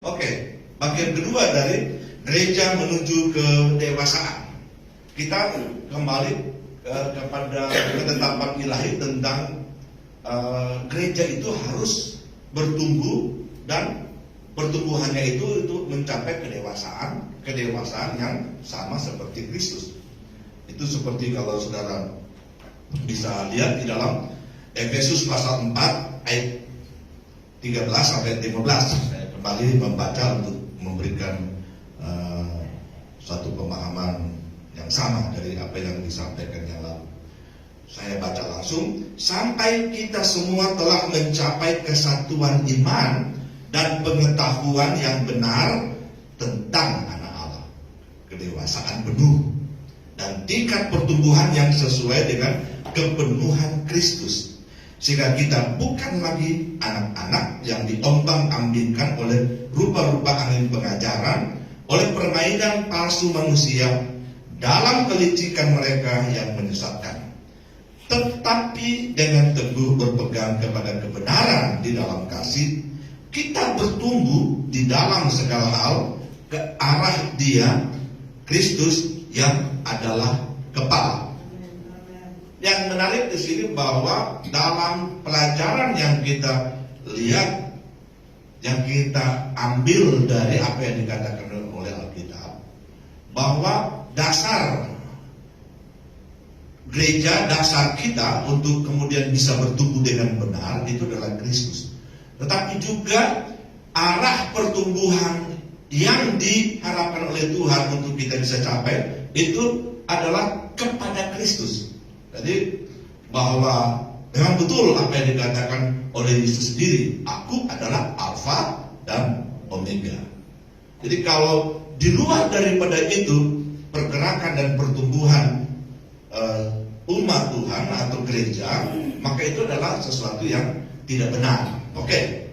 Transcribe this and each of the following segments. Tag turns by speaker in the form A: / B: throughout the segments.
A: Oke, bagian kedua dari gereja menuju ke dewasaan. Kita kembali kepada ketetapan ilahi tentang gereja itu harus bertumbuh, dan pertumbuhannya itu mencapai kedewasaan yang sama seperti Kristus. Itu seperti kalau saudara bisa lihat di dalam Efesus pasal 4 ayat 13 sampai 15. Saya kembali membaca untuk memberikan suatu pemahaman yang sama dari apa yang disampaikan yang lalu. Saya baca langsung. Sampai kita semua telah mencapai kesatuan iman dan pengetahuan yang benar tentang anak Allah, kedewasaan penuh dan tingkat pertumbuhan yang sesuai dengan kepenuhan Kristus, sehingga kita bukan lagi anak-anak yang diombang-ambingkan oleh rupa-rupa angin pengajaran, oleh permainan palsu manusia dalam kelicikan mereka yang menyesatkan, tetapi dengan teguh berpegang kepada kebenaran di dalam kasih, kita bertumbuh di dalam segala hal ke arah Dia, Kristus yang adalah kepala. Yang menarik di sini bahwa dalam pelajaran yang kita lihat, yang kita ambil dari apa yang dikatakan oleh Alkitab, bahwa dasar gereja, dasar kita untuk kemudian bisa bertumbuh dengan benar itu adalah Kristus. Tetapi juga arah pertumbuhan yang diharapkan oleh Tuhan untuk kita bisa capai itu adalah kepada Kristus. Jadi bahwa memang betul apa yang dikatakan oleh Yesus sendiri, aku adalah Alfa dan Omega. Jadi kalau di luar daripada itu, pergerakan dan pertumbuhan umat Tuhan atau gereja, maka itu adalah sesuatu yang tidak benar. Oke,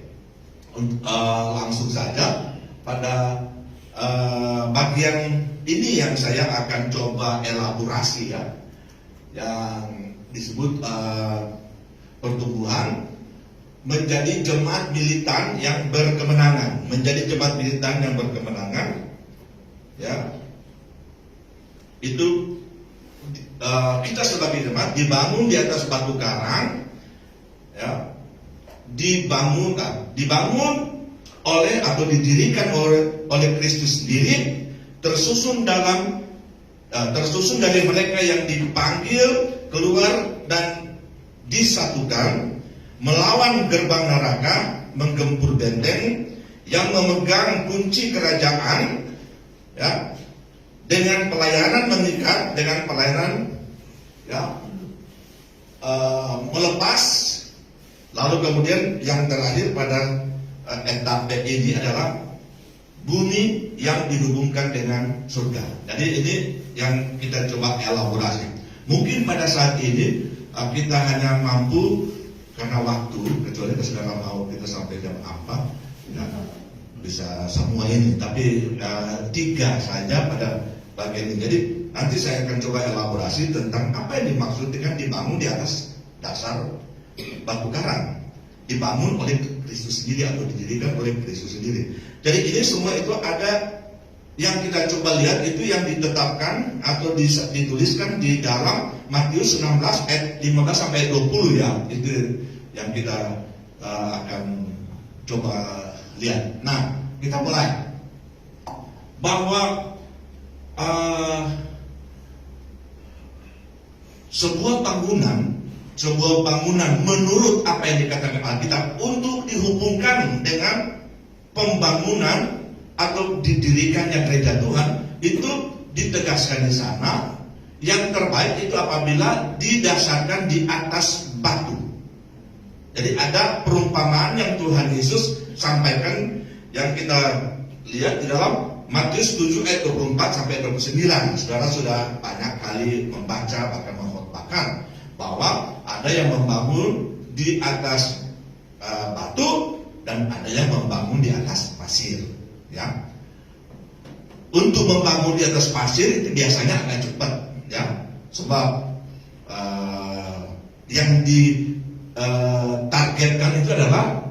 A: langsung saja pada bagian ini yang saya akan coba elaborasi ya, yang disebut pertumbuhan menjadi jemaat militan yang berkemenangan, ya. Itu kita sebagai jemaat dibangun di atas batu karang, ya, dibangun oleh atau didirikan oleh Kristus sendiri, tersusun dari mereka yang dipanggil keluar dan disatukan melawan gerbang neraka, menggempur benteng yang memegang kunci kerajaan, ya, dengan pelayanan mengikat, dengan pelayanan, ya, melepas. Lalu kemudian yang terakhir pada etape ini adalah bumi yang dihubungkan dengan surga. Jadi ini yang kita coba elaborasi. Mungkin pada saat ini kita hanya mampu karena waktu, kecuali saudara mau kita sampai jam apa, ya, bisa semua ini. Tapi 3 saja pada bagian ini. Jadi nanti saya akan coba elaborasi tentang apa yang dimaksud dengan dibangun di atas dasar batu karang, dibangun oleh Kristus sendiri atau didirikan oleh Kristus sendiri. Jadi ini semua itu ada yang kita coba lihat, itu yang ditetapkan atau dituliskan di dalam Matius 16 ayat 15 sampai 20 ya. Itu yang kita akan coba lihat. Nah, kita mulai bahwa sebuah bangunan menurut apa yang dikatakan Alkitab untuk dihubungkan dengan pembangunan atau didirikannya gereja Tuhan, itu ditegaskan di sana yang terbaik itu apabila didasarkan di atas batu. Jadi ada perumpamaan yang Tuhan Yesus sampaikan yang kita lihat di dalam Matius 7 ayat 24 sampai 29. Saudara sudah banyak kali membaca bahkan mengkhotbahkan bahwa ada yang membangun di atas batu dan ada yang membangun di atas pasir, ya. Untuk membangun di atas pasir itu biasanya agak cepat, ya, sebab yang ditargetkan itu adalah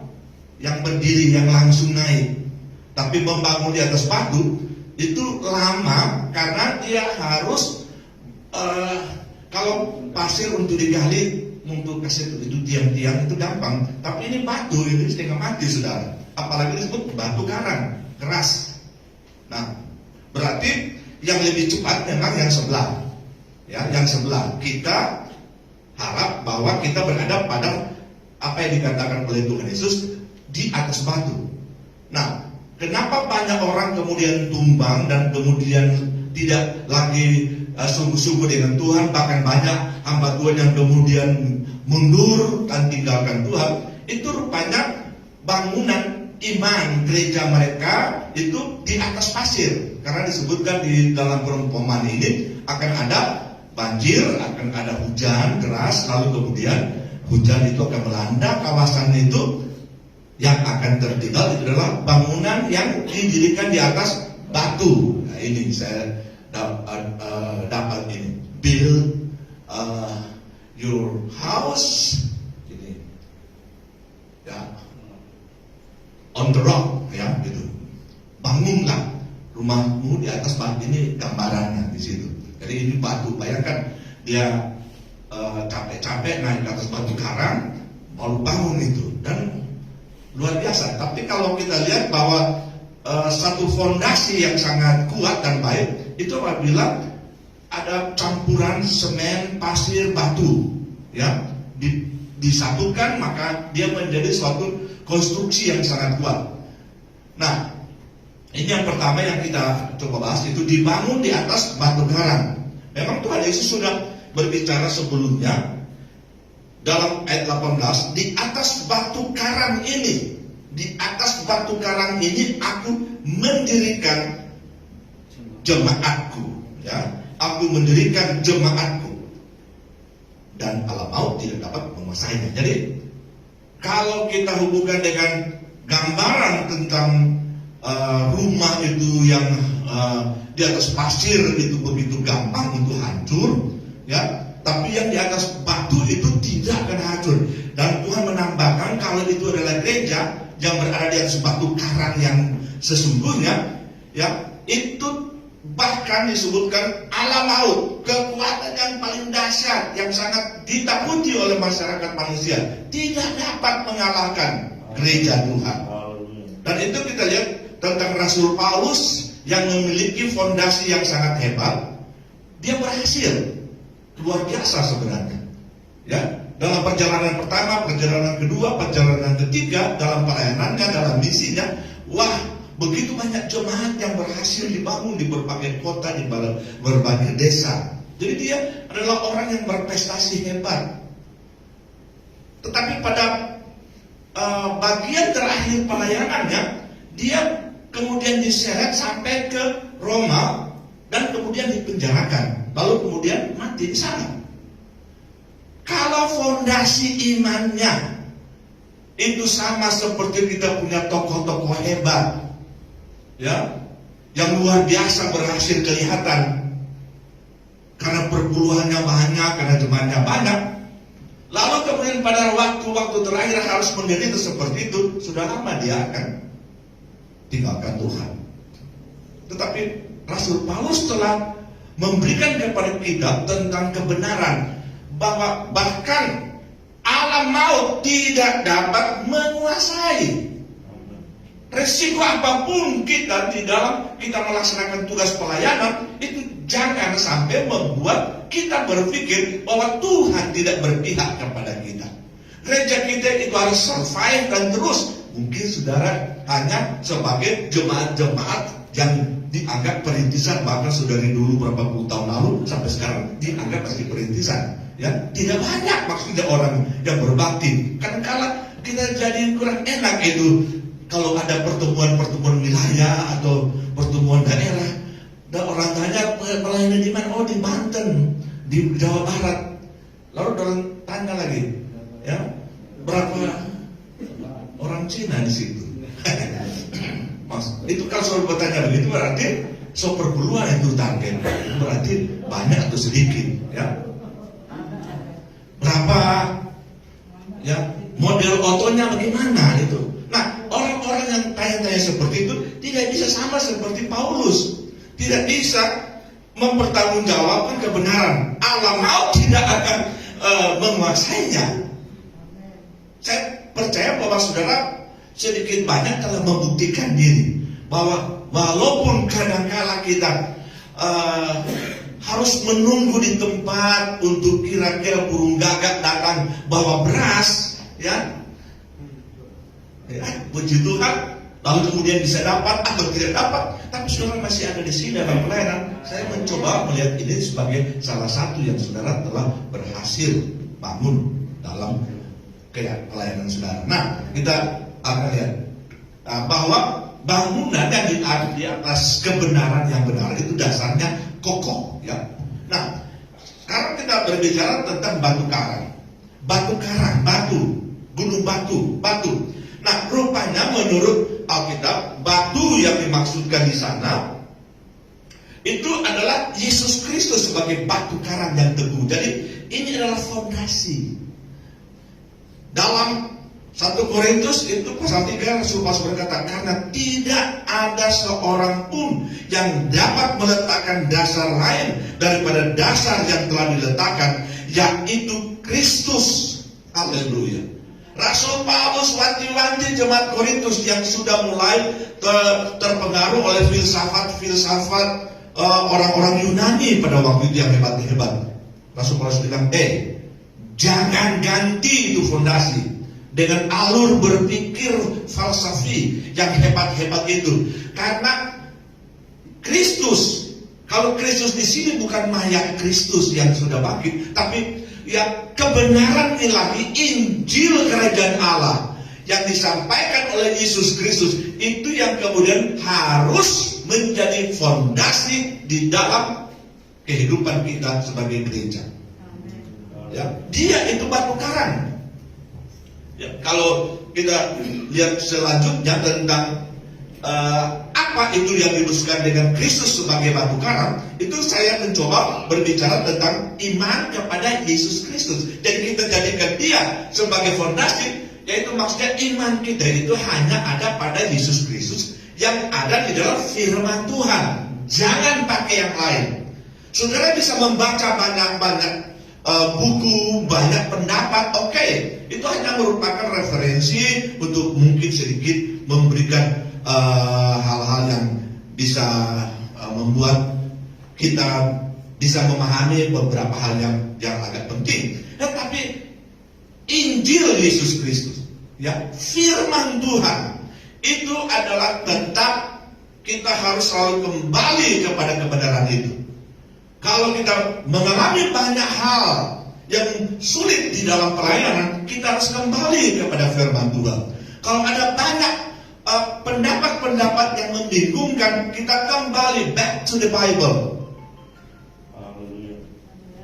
A: yang berdiri, yang langsung naik. Tapi membangun di atas batu itu lama, karena dia harus kalau pasir untuk digali, untuk kasih itu tiang-tiang itu gampang. Tapi ini batu, ini setengah mati, saudara. Apalagi disebut batu karang, keras. Nah, berarti yang lebih cepat memang yang sebelah. Ya, yang sebelah. Kita harap bahwa kita berada pada apa yang dikatakan oleh Tuhan Yesus di atas batu. Nah, kenapa banyak orang kemudian tumbang dan kemudian tidak lagi sungguh-sungguh dengan Tuhan, bahkan banyak hamba Tuhan yang kemudian mundur dan tinggalkan Tuhan? Itu rupanya bangunan iman gereja mereka itu di atas pasir. Karena disebutkan di dalam perumpamaan ini akan ada banjir, akan ada hujan keras, lalu kemudian hujan itu akan melanda kawasan itu. Yang akan tertinggal itu adalah bangunan yang didirikan di atas batu. Nah, ini saya dapat ini, build your house ini, ya, on the rock, ya, gitu. Bangunlah rumahmu di atas batu. Ini gambarannya di situ. Jadi ini batu. Bayangkan dia capek-capek naik ke atas batu karang, baru bangun itu, dan luar biasa. Tapi kalau kita lihat bahwa satu fondasi yang sangat kuat dan baik itu apabila ada campuran semen, pasir, batu, ya, disatukan, maka dia menjadi suatu konstruksi yang sangat kuat. Nah, ini yang pertama yang kita coba bahas, itu dibangun di atas batu karang. Memang Tuhan Yesus sudah berbicara sebelumnya dalam ayat 18, di atas batu karang ini, di atas batu karang ini aku mendirikan jemaatku, ya, aku mendirikan jemaatku, dan alam maut tidak dapat menguasainya. Jadi kalau kita hubungkan dengan gambaran tentang rumah itu yang di atas pasir itu begitu gampang untuk hancur, ya, tapi yang di atas batu itu tidak akan hancur. Dan Tuhan menambahkan kalau itu adalah gereja yang berada di atas batu karang yang sesungguhnya, ya, itu bahkan disebutkan alam maut, kekuatan yang paling dahsyat yang sangat ditakuti oleh masyarakat manusia, tidak dapat mengalahkan gereja Tuhan. Dan itu kita lihat tentang Rasul Paulus yang memiliki fondasi yang sangat hebat. Dia berhasil luar biasa sebenarnya, ya, dalam perjalanan pertama, perjalanan kedua, perjalanan ketiga, dalam pelayanannya, dalam misinya. Wah, begitu banyak jemaat yang berhasil dibangun di berbagai kota, di berbagai desa. Jadi dia adalah orang yang berprestasi hebat. Tetapi pada bagian terakhir pelayanannya, dia kemudian diseret sampai ke Roma dan kemudian dipenjarakan, lalu kemudian mati di sana. Kalau fondasi imannya itu sama seperti kita punya tokoh-tokoh hebat, ya, yang luar biasa berhasil kelihatan karena perpuluhannya banyak, karena jemaatnya banyak, lalu kemudian pada waktu-waktu terakhir harus menderita seperti itu, sudah lama dia akan tinggalkan Tuhan. Tetapi Rasul Paulus telah memberikan kepada kita tentang kebenaran bahwa bahkan alam maut tidak dapat menguasai. Resiko apapun kita di dalam kita melaksanakan tugas pelayanan, itu jangan sampai membuat kita berpikir bahwa Tuhan tidak berpihak kepada kita. Gereja kita itu harus survive dan terus. Mungkin saudara hanya sebagai jemaat-jemaat yang dianggap perintisan, bahkan sudah dari dulu berapa puluh tahun lalu sampai sekarang dianggap masih perintisan, ya, tidak banyak maksudnya orang yang berbakti. Kadang-kala kita jadi kurang enak itu kalau ada pertemuan wilayah atau pertemuan daerah, dan orang tanya pelayanan di mana? Oh, di Banten, di Jawa Barat. Lalu orang tanya lagi, ya, berapa orang Cina di situ? Mas, itu kalau selalu bertanya begitu berarti perpuluhan itu target, berarti banyak atau sedikit, ya. Berapa, ya, model otonya bagaimana itu. Nah, orang-orang yang tanya-tanya seperti itu tidak tidak bisa sama seperti Paulus. Tidak bisa mempertanggungjawabkan kebenaran. Alam maut tidak akan menguasainya. Saya percaya bahwa saudara sedikit banyak telah membuktikan diri bahwa walaupun kadang-kala kita harus menunggu di tempat untuk kira-kira burung gagak datang bawa beras, ya puji Tuhan, lalu kemudian bisa dapat atau tidak dapat, tapi saudara masih ada di sini dalam pelayanan. Saya mencoba melihat ini sebagai salah satu yang saudara telah berhasil bangun dalam pelayanan saudara. Nah, kita akan lihat bahwa bangunan yang di atas kebenaran yang benar itu dasarnya kokoh, ya. Nah, sekarang kita berbicara tentang batu karang, gunung batu. Nah, rupanya menurut Alkitab, batu yang dimaksudkan di sana itu adalah Yesus Kristus sebagai batu karang yang teguh. Jadi ini adalah fondasi. Dalam 1 Korintus itu pasal 3 Rasul Paulus berkata, karena tidak ada seorang pun yang dapat meletakkan dasar lain daripada dasar yang telah diletakkan, yaitu Kristus. Haleluya. Rasul Paulus wanti-wanti jemaat Korintus yang sudah mulai terpengaruh oleh filsafat orang-orang Yunani pada waktu itu yang hebat-hebat. Rasul Paulus bilang, jangan ganti itu fondasi dengan alur berpikir falsafi yang hebat-hebat itu. Karena Kristus, kalau Kristus di sini bukan mayat Kristus yang sudah bangkit, tapi ya kebenaran ilahi, Injil Kerajaan Allah yang disampaikan oleh Yesus Kristus, itu yang kemudian harus menjadi fondasi di dalam kehidupan kita sebagai gereja. Ya, dia itu batu karang. Ya, kalau kita lihat selanjutnya tentang apa itu yang dimaksudkan dengan Kristus sebagai batu karang, itu saya mencoba berbicara tentang iman kepada Yesus Kristus. Dan kita jadikan dia sebagai fondasi, yaitu maksudnya iman kita itu hanya ada pada Yesus Kristus yang ada di dalam firman Tuhan. Jangan pakai yang lain. Saudara bisa membaca banyak-banyak buku, banyak pendapat, oke. Itu hanya merupakan referensi untuk mungkin sedikit memberikan hal-hal yang bisa membuat kita bisa memahami beberapa hal yang agak penting. Tetapi Injil Yesus Kristus, ya, firman Tuhan, itu adalah tetap kita harus selalu kembali kepada kebenaran itu. Kalau kita mengalami banyak hal yang sulit di dalam pelayanan, kita harus kembali kepada firman Tuhan. Kalau ada banyak pendapat-pendapat yang membingungkan, kita kembali back to the Bible.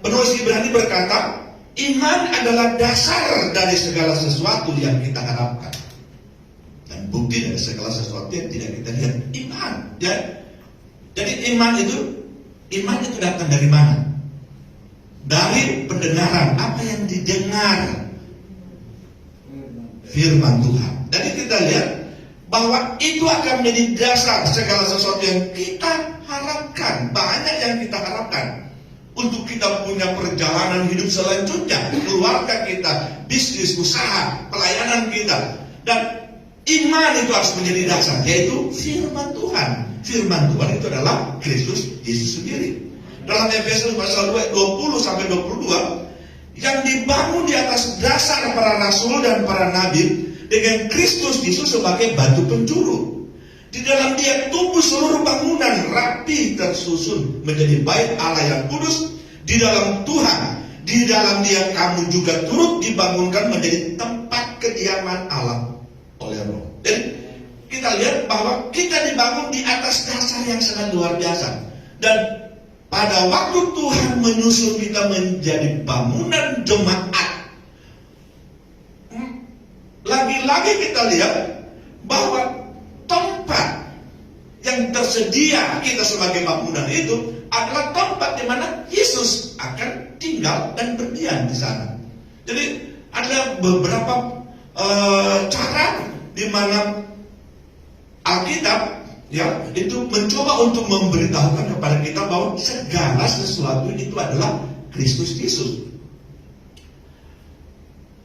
A: Penulis Ibrani berkata, iman adalah dasar dari segala sesuatu yang kita harapkan, dan bukti dari segala sesuatu yang tidak kita lihat, iman. Ya, jadi iman itu datang dari mana? Dari pendengaran. Apa yang didengar? Firman Tuhan. Jadi kita lihat bahwa itu akan menjadi dasar segala sesuatu yang kita harapkan. Banyak yang kita harapkan untuk kita punya perjalanan hidup selanjutnya, keluarga kita, bisnis, usaha, pelayanan kita. Dan iman itu harus menjadi dasar, yaitu firman Tuhan. Firman Tuhan itu adalah Kristus Yesus sendiri. Dalam Efesus pasal 20-22, yang dibangun di atas dasar para rasul dan para nabi, dengan Kristus Yesus sebagai batu penjuru. Di dalam dia tumbuh seluruh bangunan rapi tersusun menjadi bait Allah yang kudus di dalam Tuhan. Di dalam dia kamu juga turut dibangunkan menjadi tempat kediaman Allah oleh Roh. Dan kita lihat bahwa kita dibangun di atas dasar yang sangat luar biasa. Dan pada waktu Tuhan menyusun kita menjadi bangunan jemaat, lagi-lagi kita lihat bahwa tempat yang tersedia kita sebagai bangunan itu adalah tempat di mana Yesus akan tinggal dan berdiam di sana. Jadi ada beberapa cara di mana Alkitab ya, itu mencoba untuk memberitahukan kepada kita bahwa segala sesuatu itu adalah Kristus Yesus.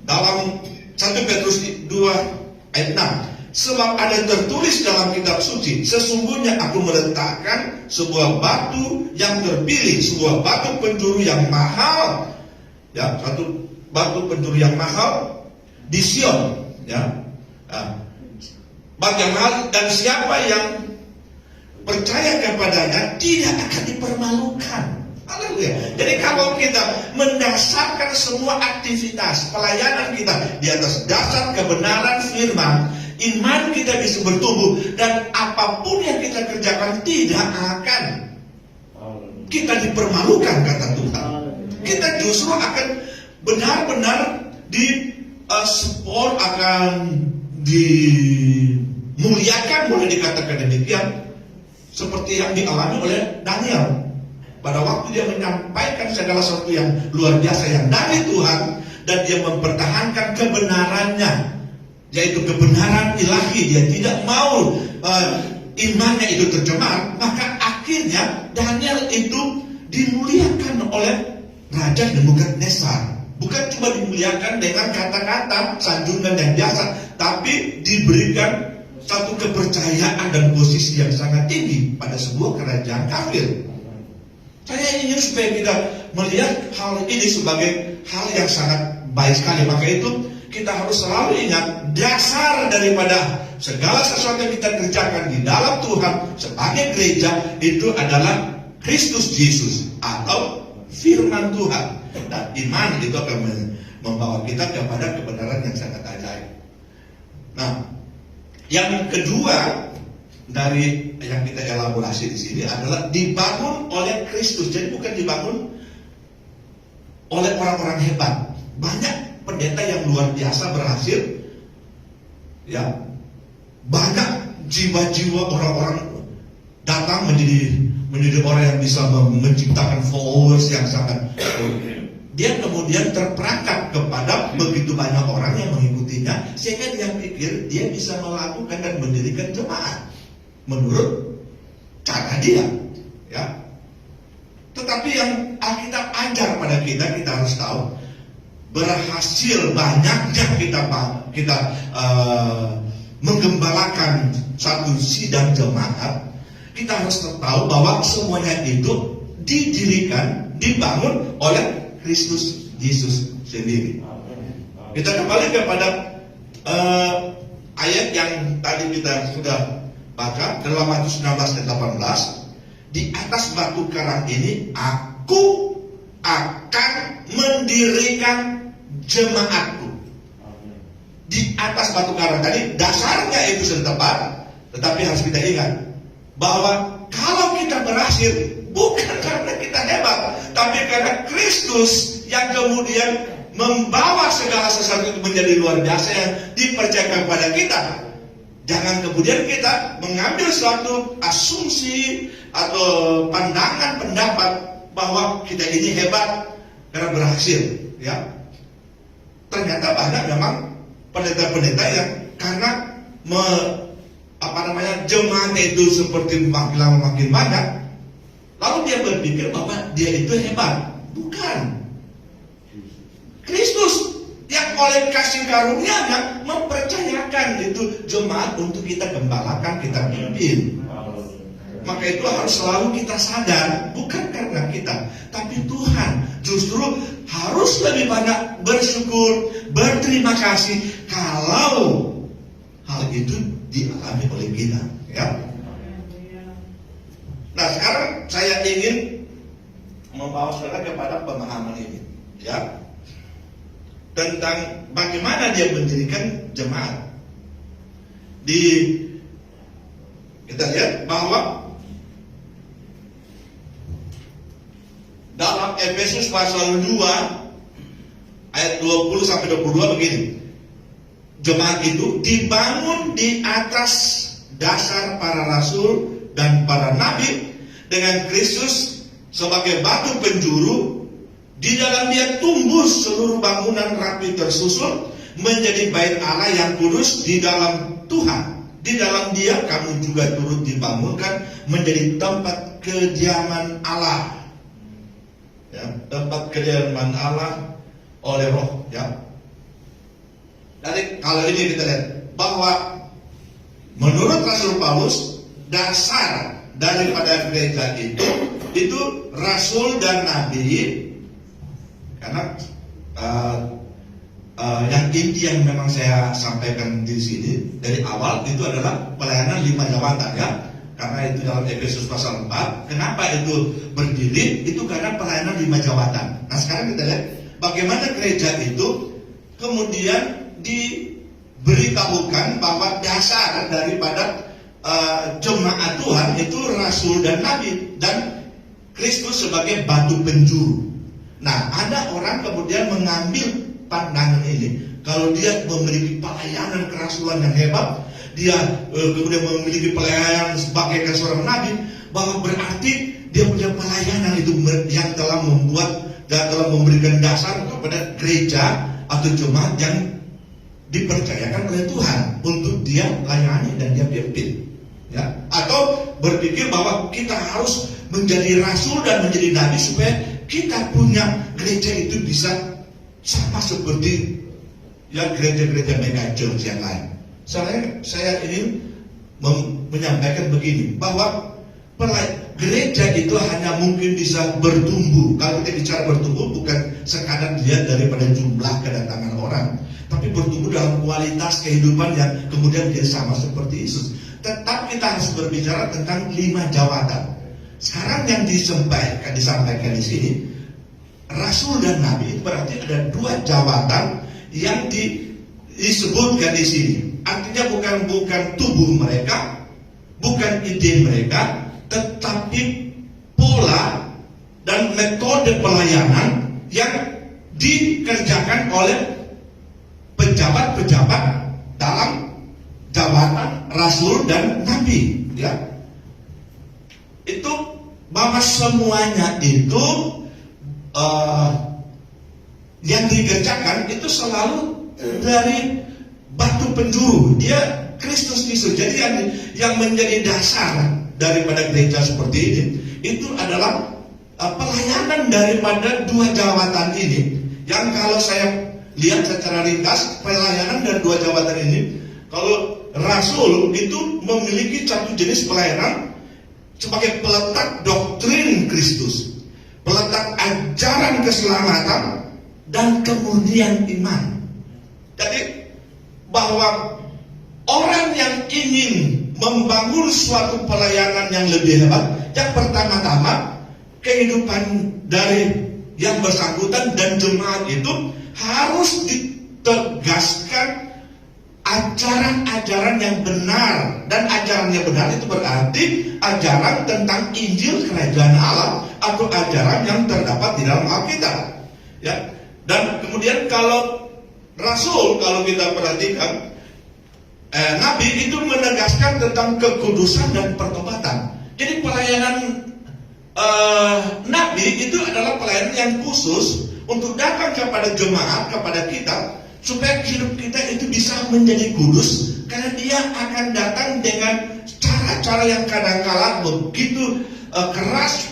A: Dalam 1 Petrus 2 ayat 6, sebab ada tertulis dalam kitab suci, sesungguhnya aku meletakkan sebuah batu yang terpilih, sebuah batu penjuru yang mahal, ya, satu batu penjuru yang mahal di Sion, ya, batu yang mahal, dan siapa yang percaya kepadanya tidak akan dipermalukan. Haleluya. Jadi kalau kita mendasarkan semua aktivitas pelayanan kita di atas dasar kebenaran firman, iman kita bisa bertumbuh, dan apapun yang kita kerjakan tidak akan kita dipermalukan, kata Tuhan. Kita justru akan benar-benar di support, akan dimuliakan, boleh dikatakan demikian, seperti yang dialami oleh Daniel. Pada waktu dia menyampaikan segala sesuatu yang luar biasa yang dari Tuhan, dan dia mempertahankan kebenarannya, yaitu kebenaran ilahi, dia tidak mau imannya itu tercemar, maka akhirnya Daniel itu dimuliakan oleh Raja Nebukadnezar. Bukan cuma dimuliakan dengan kata-kata sanjungan yang biasa, tapi diberikan satu kepercayaan dan posisi yang sangat tinggi pada sebuah kerajaan kafir. Saya ingin supaya kita melihat hal ini sebagai hal yang sangat baik sekali. Maka itu kita harus selalu ingat, dasar daripada segala sesuatu yang kita kerjakan di dalam Tuhan sebagai gereja itu adalah Kristus Yesus atau firman Tuhan. Dan iman itu akan membawa kita kepada kebenaran yang sangat ajaib. Nah, yang kedua dari yang kita elaborasi di sini adalah dibangun oleh Kristus. Jadi bukan dibangun oleh orang-orang hebat. Banyak pendeta yang luar biasa berhasil, ya, banyak jiwa-jiwa orang-orang datang menjadi orang yang bisa menciptakan followers yang sangat. Dia kemudian terperangkap kepada begitu banyak orang yang mengikutinya, sehingga dia pikir dia bisa melakukan dan mendirikan jemaat menurut cara dia, ya. Tetapi yang Alkitab ajar pada kita harus tahu, berhasil banyaknya kita menggembalakan satu sidang jemaat, kita harus tahu bahwa semuanya itu didirikan, dibangun oleh Kristus Yesus sendiri. Kita kembali kepada ayat yang tadi kita sudah baca dalam Matius 16 dan 18. Di atas batu karang ini aku akan mendirikan jemaatku. Di atas batu karang tadi dasarnya itu sudah tepat, tetapi harus kita ingat bahwa kalau kita berhasil bukan karena kita hebat, tapi karena Kristus yang kemudian membawa segala sesuatu itu menjadi luar biasa yang dipercayakan kepada kita. Jangan kemudian kita mengambil suatu asumsi atau pandangan pendapat bahwa kita ini hebat karena berhasil, ya. Ternyata banyak memang pendeta-pendeta yang karena jemaatnya itu seperti makin lama makin banyak, lalu dia berpikir bahwa dia itu hebat. Bukan. Kristus yang oleh kasih karunia-Nya mempercayakan itu jemaat untuk kita gembalakan, kita pimpin. Maka itu harus selalu kita sadar, bukan karena kita, tapi Tuhan justru harus lebih banyak bersyukur, berterima kasih kalau hal itu dialami oleh kita, ya. Nah, sekarang saya ingin membawa saudara kepada pemahaman ini, ya, tentang bagaimana dia mendirikan jemaat. Kita lihat bahwa dalam Efesus pasal 2 ayat 20 sampai 22 begini. Jemaat itu dibangun di atas dasar para rasul dan para nabi dengan Kristus sebagai batu penjuru. Di dalam dia tumbuh seluruh bangunan rapi tersusun menjadi bait Allah yang kudus di dalam Tuhan. Di dalam Dia kamu juga turut dibangunkan menjadi tempat kediaman Allah. Ya, tempat kediaman Allah oleh Roh. Ya. Jadi kalau ini kita lihat bahwa menurut Rasul Paulus, dasar daripada gereja itu rasul dan nabi. Karena yang inti yang memang saya sampaikan di sini dari awal itu adalah pelayanan 5 jabatan, ya. Karena itu dalam Efesus pasal 4. Kenapa itu berdiri? Itu karena pelayanan 5 jabatan. Nah, sekarang kita lihat bagaimana gereja itu kemudian diberitahukan bahwa dasar daripada jemaat Tuhan itu rasul dan nabi, dan Kristus sebagai batu penjuru. Nah, ada orang kemudian mengambil pandangan ini. Kalau dia memiliki pelayanan kerasulan yang hebat, dia kemudian memiliki pelayanan sebagai seorang nabi, bahwa berarti dia punya pelayanan itu yang telah membuat dan telah memberikan dasar kepada gereja atau jemaat yang dipercayakan oleh Tuhan untuk dia layani dan dia pimpin. Ya, atau berpikir bahwa kita harus menjadi rasul dan menjadi nabi supaya kita punya gereja itu bisa sama seperti ya gereja-gereja mega church yang lain. Saya ingin menyampaikan begini, bahwa gereja itu hanya mungkin bisa bertumbuh. Kalau kita bicara bertumbuh, bukan sekadar dilihat daripada jumlah kedatangan orang, tapi bertumbuh dalam kualitas kehidupan yang kemudian dia sama seperti Yesus. Tetap kita harus berbicara tentang 5 jabatan. Sekarang yang disampaikan di sini, rasul dan nabi, itu berarti ada 2 jabatan yang disebutkan di sini. Artinya bukan tubuh mereka, bukan ide mereka, tetapi pola dan metode pelayanan yang dikerjakan oleh pejabat-pejabat dalam jabatan rasul dan nabi. Ya, itu bahwa semuanya itu yang dikerjakan itu selalu dari batu penjuru, dia Kristus Yesus. Jadi yang menjadi dasar daripada gereja seperti ini itu adalah pelayanan daripada 2 jabatan ini. Yang kalau saya lihat secara ringkas, pelayanan dari 2 jabatan ini, kalau rasul itu memiliki satu jenis pelayanan sebagai peletak doktrin Kristus, peletak ajaran keselamatan dan kemurnian iman. Jadi bahwa orang yang ingin membangun suatu pelayanan yang lebih hebat, yang pertama-tama kehidupan dari yang bersangkutan dan jemaat itu harus ditegaskan ajaran-ajaran yang benar. Dan ajaran yang benar itu berarti ajaran tentang Injil Kerajaan Allah atau ajaran yang terdapat di dalam Alkitab. Ya. Dan kemudian kalau rasul, kalau kita perhatikan, nabi itu menegaskan tentang kekudusan dan pertobatan. Jadi pelayanan nabi itu adalah pelayanan yang khusus untuk datang kepada jemaat, kepada kita, supaya hidup kita itu bisa menjadi kudus, karena dia akan datang dengan cara-cara yang kadang-kala begitu keras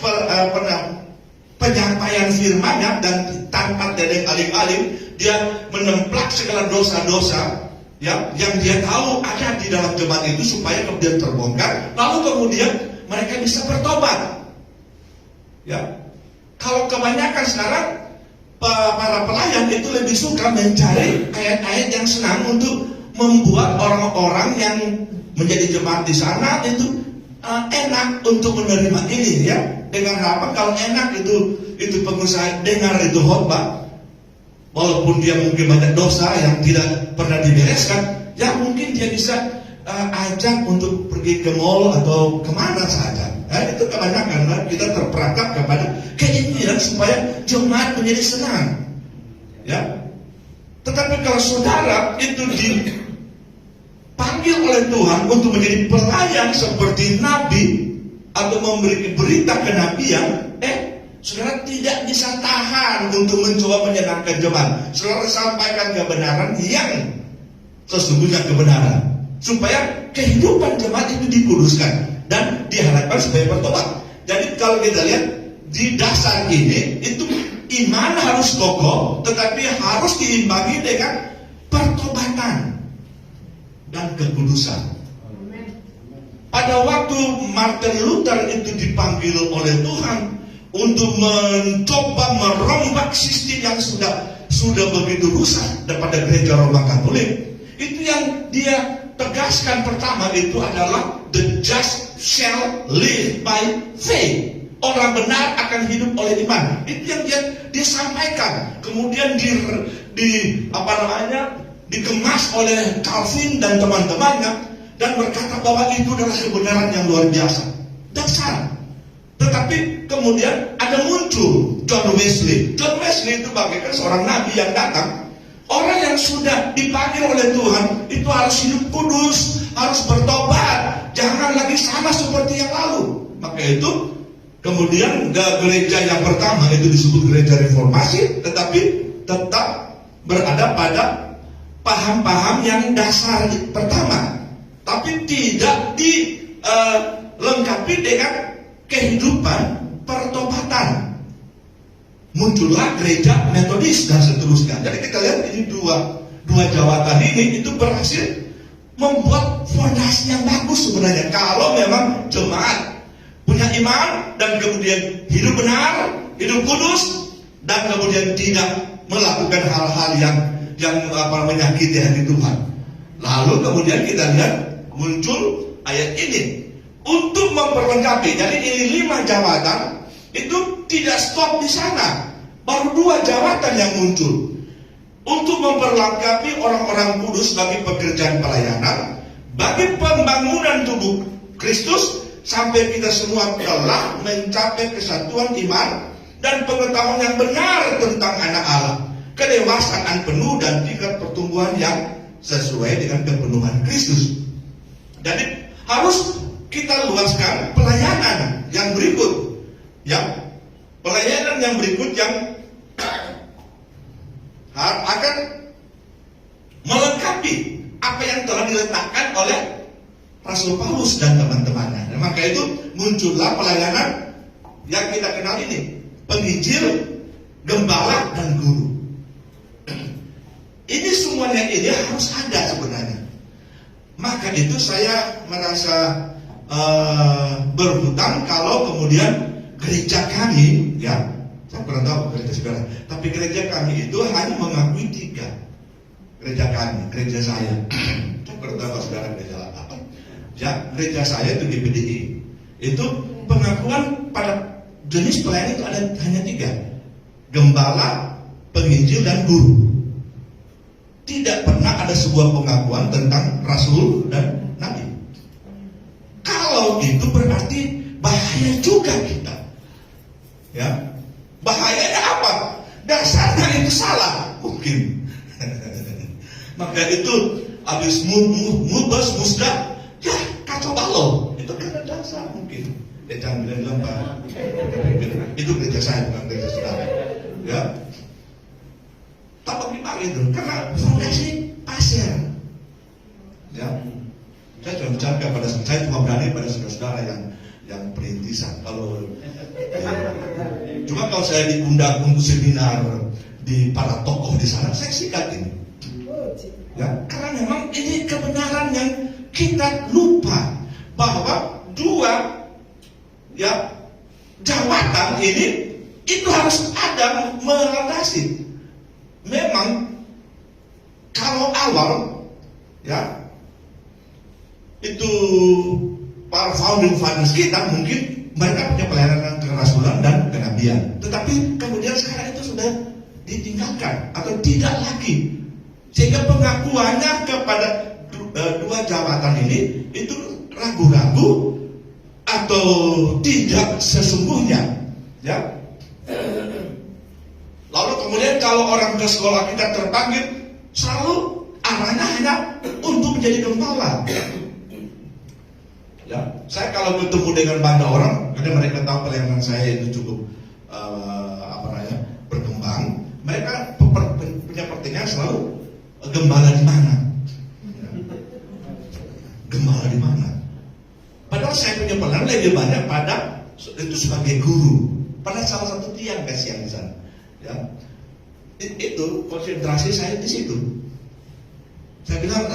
A: penyampaian firman-Nya, dan tanpa dedek aling-aling dia menemplak segala dosa-dosa ya, yang dia tahu ada di dalam jemaat itu supaya kemudian terbongkar, lalu kemudian mereka bisa bertobat. Ya, kalau kebanyakan sekarang para pelayan itu lebih suka mencari ayat-ayat yang senang untuk membuat orang-orang yang menjadi jemaat di sana itu enak untuk menerima ini, ya. Dengan harapan kalau enak itu pengusaha dengar itu khotbah, walaupun dia mungkin banyak dosa yang tidak pernah dibereskan, ya mungkin dia bisa ajak untuk pergi ke mall atau kemana saja. Itu kebanyakan kita terperangkap kepada keinginan supaya jemaat menjadi senang, ya. Tetapi kalau saudara itu dipanggil oleh Tuhan untuk menjadi pelayan seperti nabi atau memberi berita kenabian, saudara tidak bisa tahan untuk mencoba menyenangkan jemaat. Saudara sampaikan kebenaran yang sesungguhnya kebenaran. supaya kehidupan jemaat itu dikuduskan dan diharapkan supaya bertobat. Jadi kalau kita lihat di dasar ini itu iman harus kokoh, tetapi harus diimbangi dengan pertobatan dan kekudusan. Pada waktu Martin Luther itu dipanggil oleh Tuhan untuk mencoba merombak sistem yang sudah begitu rusak daripada gereja Roma Katolik, itu yang dia tegaskan pertama itu adalah the just shall live by faith. Orang benar akan hidup oleh iman. Itu yang dia sampaikan. Kemudian dikemas oleh Calvin dan teman-temannya dan berkata bahwa itu adalah kebenaran yang luar biasa, dasar. Tetapi kemudian ada muncul John Wesley. John Wesley itu bagaikan seorang nabi yang datang. Orang yang sudah dipanggil oleh Tuhan itu harus hidup kudus, harus bertobat, jangan lagi sama seperti yang lalu. Maka itu kemudian gereja yang pertama itu disebut gereja reformasi, tetapi tetap berada pada paham-paham yang dasar pertama, tapi tidak dilengkapi dengan kehidupan pertobatan. Muncullah gereja Metodis dan seterusnya. Jadi kita lihat ini dua jawatan ini itu berhasil membuat fondasi yang bagus sebenarnya. Kalau memang jemaat punya iman dan kemudian hidup benar, hidup kudus, dan kemudian tidak melakukan hal-hal yang menyakiti hati Tuhan. Lalu kemudian kita lihat muncul ayat ini untuk memperlengkapi. Jadi ini 5 jabatan itu tidak stop di sana. Baru 2 jabatan yang muncul untuk memperlengkapi orang-orang kudus bagi pekerjaan pelayanan, bagi pembangunan tubuh Kristus, sampai kita semua telah mencapai kesatuan iman dan pengetahuan yang benar tentang anak Allah, kedewasaan penuh dan tingkat pertumbuhan yang sesuai dengan kepenuhan Kristus. Jadi harus kita luaskan pelayanan yang berikut, pelayanan yang berikut yang akan melengkapi apa yang telah diletakkan oleh Rasul Paulus dan teman-temannya. Dan maka itu muncullah pelayanan yang kita kenal ini, penginjil, gembala, dan guru. Ini semuanya ini harus ada sebenarnya. Maka itu saya merasa berhutang kalau kemudian gereja kami, ya, saya kurang tahu gereja saudara, tapi gereja kami itu hanya mengakui 3. Gereja kami, gereja saya, saya kurang tahu saudara gereja apa. Ya, gereja saya itu GPDI. Itu pengakuan pada jenis pelayanan itu ada hanya 3: gembala, penginjil, dan guru. Tidak pernah ada sebuah pengakuan tentang rasul dan nabi. Kalau itu berarti bahaya juga kita. Ya, bahayanya apa? Dasarnya itu salah mungkin. Maka itu habis mubas musda, ya kacau balau. Itu karena dasar mungkin. Ya jangan bilang Pak. Itu gereja saya bukan gereja saudara. Ya. Tak bagaimana itu? Karena fondasi pasir. Ya. Saya cuma bicara kepada saya cuma berani pada saudara-saudara yang perintisan. Cuma kalau saya diundang untuk seminar di para tokoh di sana, saya sikat ini. Ya, karena memang ini kebenaran yang kita lupa bahwa 2 jabatan ini itu harus ada melandasi. Memang kalau awal itu para founding fathers kita mungkin mereka punya pelayanan kerasulan dan kenabian, tetapi kemudian sekarang itu sudah ditinggalkan atau tidak lagi, sehingga pengakuannya kepada 2 jabatan ini itu ragu-ragu atau tidak sesungguhnya, ya. Lalu kemudian kalau orang ke sekolah kita terpanggil, selalu arahnya hanya untuk menjadi gembala. Ya, saya kalau bertemu dengan banyak orang, karena mereka tahu pelayanan saya itu cukup berkembang, mereka punya pertanyaan selalu, gembala di mana? lebih banyak pada itu sebagai guru, pada salah satu tiang kasih yang di sana. Ya. Itu konsentrasi saya di situ. Saya bilang,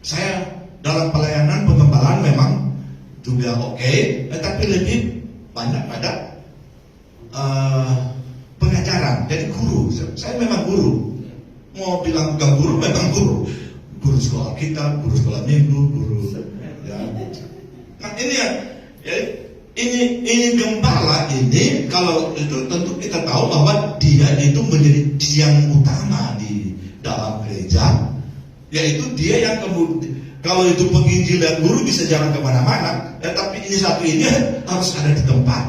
A: saya dalam pelayanan pengembalaan memang juga oke, tetapi lebih banyak pada pengajaran. Jadi guru, saya memang guru. Mau bilang bukan guru, memang guru. Guru sekolah kita, guru sekolah minggu, guru. Ya. Nah ini ya, ini gembala ini, kalau itu tentu kita tahu bahwa dia itu menjadi tiang utama di dalam gereja, yaitu dia yang kemudian, kalau itu penginjil dan guru bisa jalan kemana-mana, tapi ini satu ini harus ada di tempat,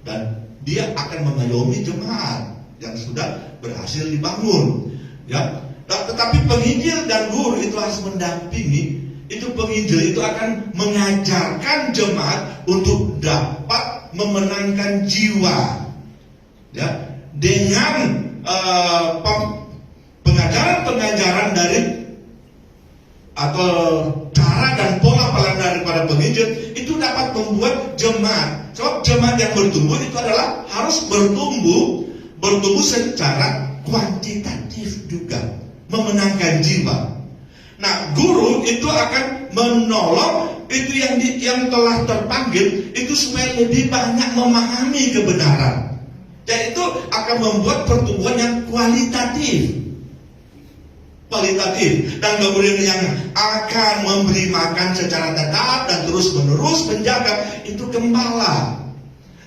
A: dan dia akan mengayomi jemaat yang sudah berhasil dibangun, ya. Nah, tetapi penginjil dan guru itu harus mendampingi. Itu penginjil itu akan mengajarkan jemaat untuk dapat memenangkan jiwa, ya, dengan pengajaran dari atau cara dan pola pelayanan daripada penginjil itu dapat membuat jemaat. Sebab jemaat yang bertumbuh itu adalah harus bertumbuh secara kuantitatif juga, memenangkan jiwa. Nah, guru itu akan menolong itu yang telah terpanggil itu supaya lebih banyak memahami kebenaran. Dan itu akan membuat pertumbuhan yang kualitatif. Dan kemudian yang akan memberi makan secara tetap dan terus menerus menjaga itu gembala.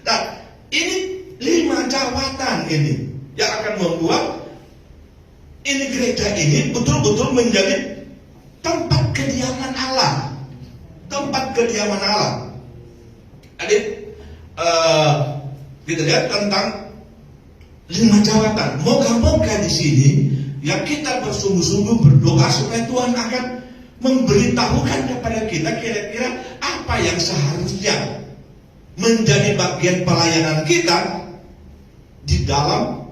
A: Nah, ini 5 jabatan ini yang akan membuat ini gereja ini betul-betul menjadi tempat kediaman Allah. Tempat kediaman Allah. Adik, kita lihat tentang 5 jabatan. Moga-moga di sini ya kita bersungguh-sungguh berdoa supaya Tuhan akan memberitahukan kepada kita kira-kira apa yang seharusnya menjadi bagian pelayanan kita di dalam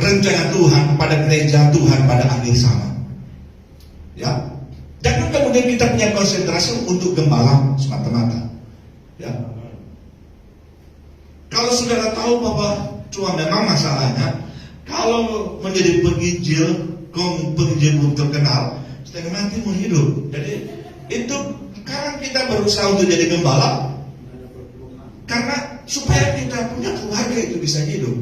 A: rencana Tuhan pada gereja Tuhan pada akhir zaman. Ya, jangan kemudian kita punya konsentrasi untuk gembala semata-mata. Ya, kalau saudara tahu bahwa cuma memang masalahnya kalau menjadi penginjil belum terkenal, setengah mati mau hidup. Jadi itu sekarang kita berusaha untuk jadi gembala karena supaya kita punya keluarga itu bisa hidup.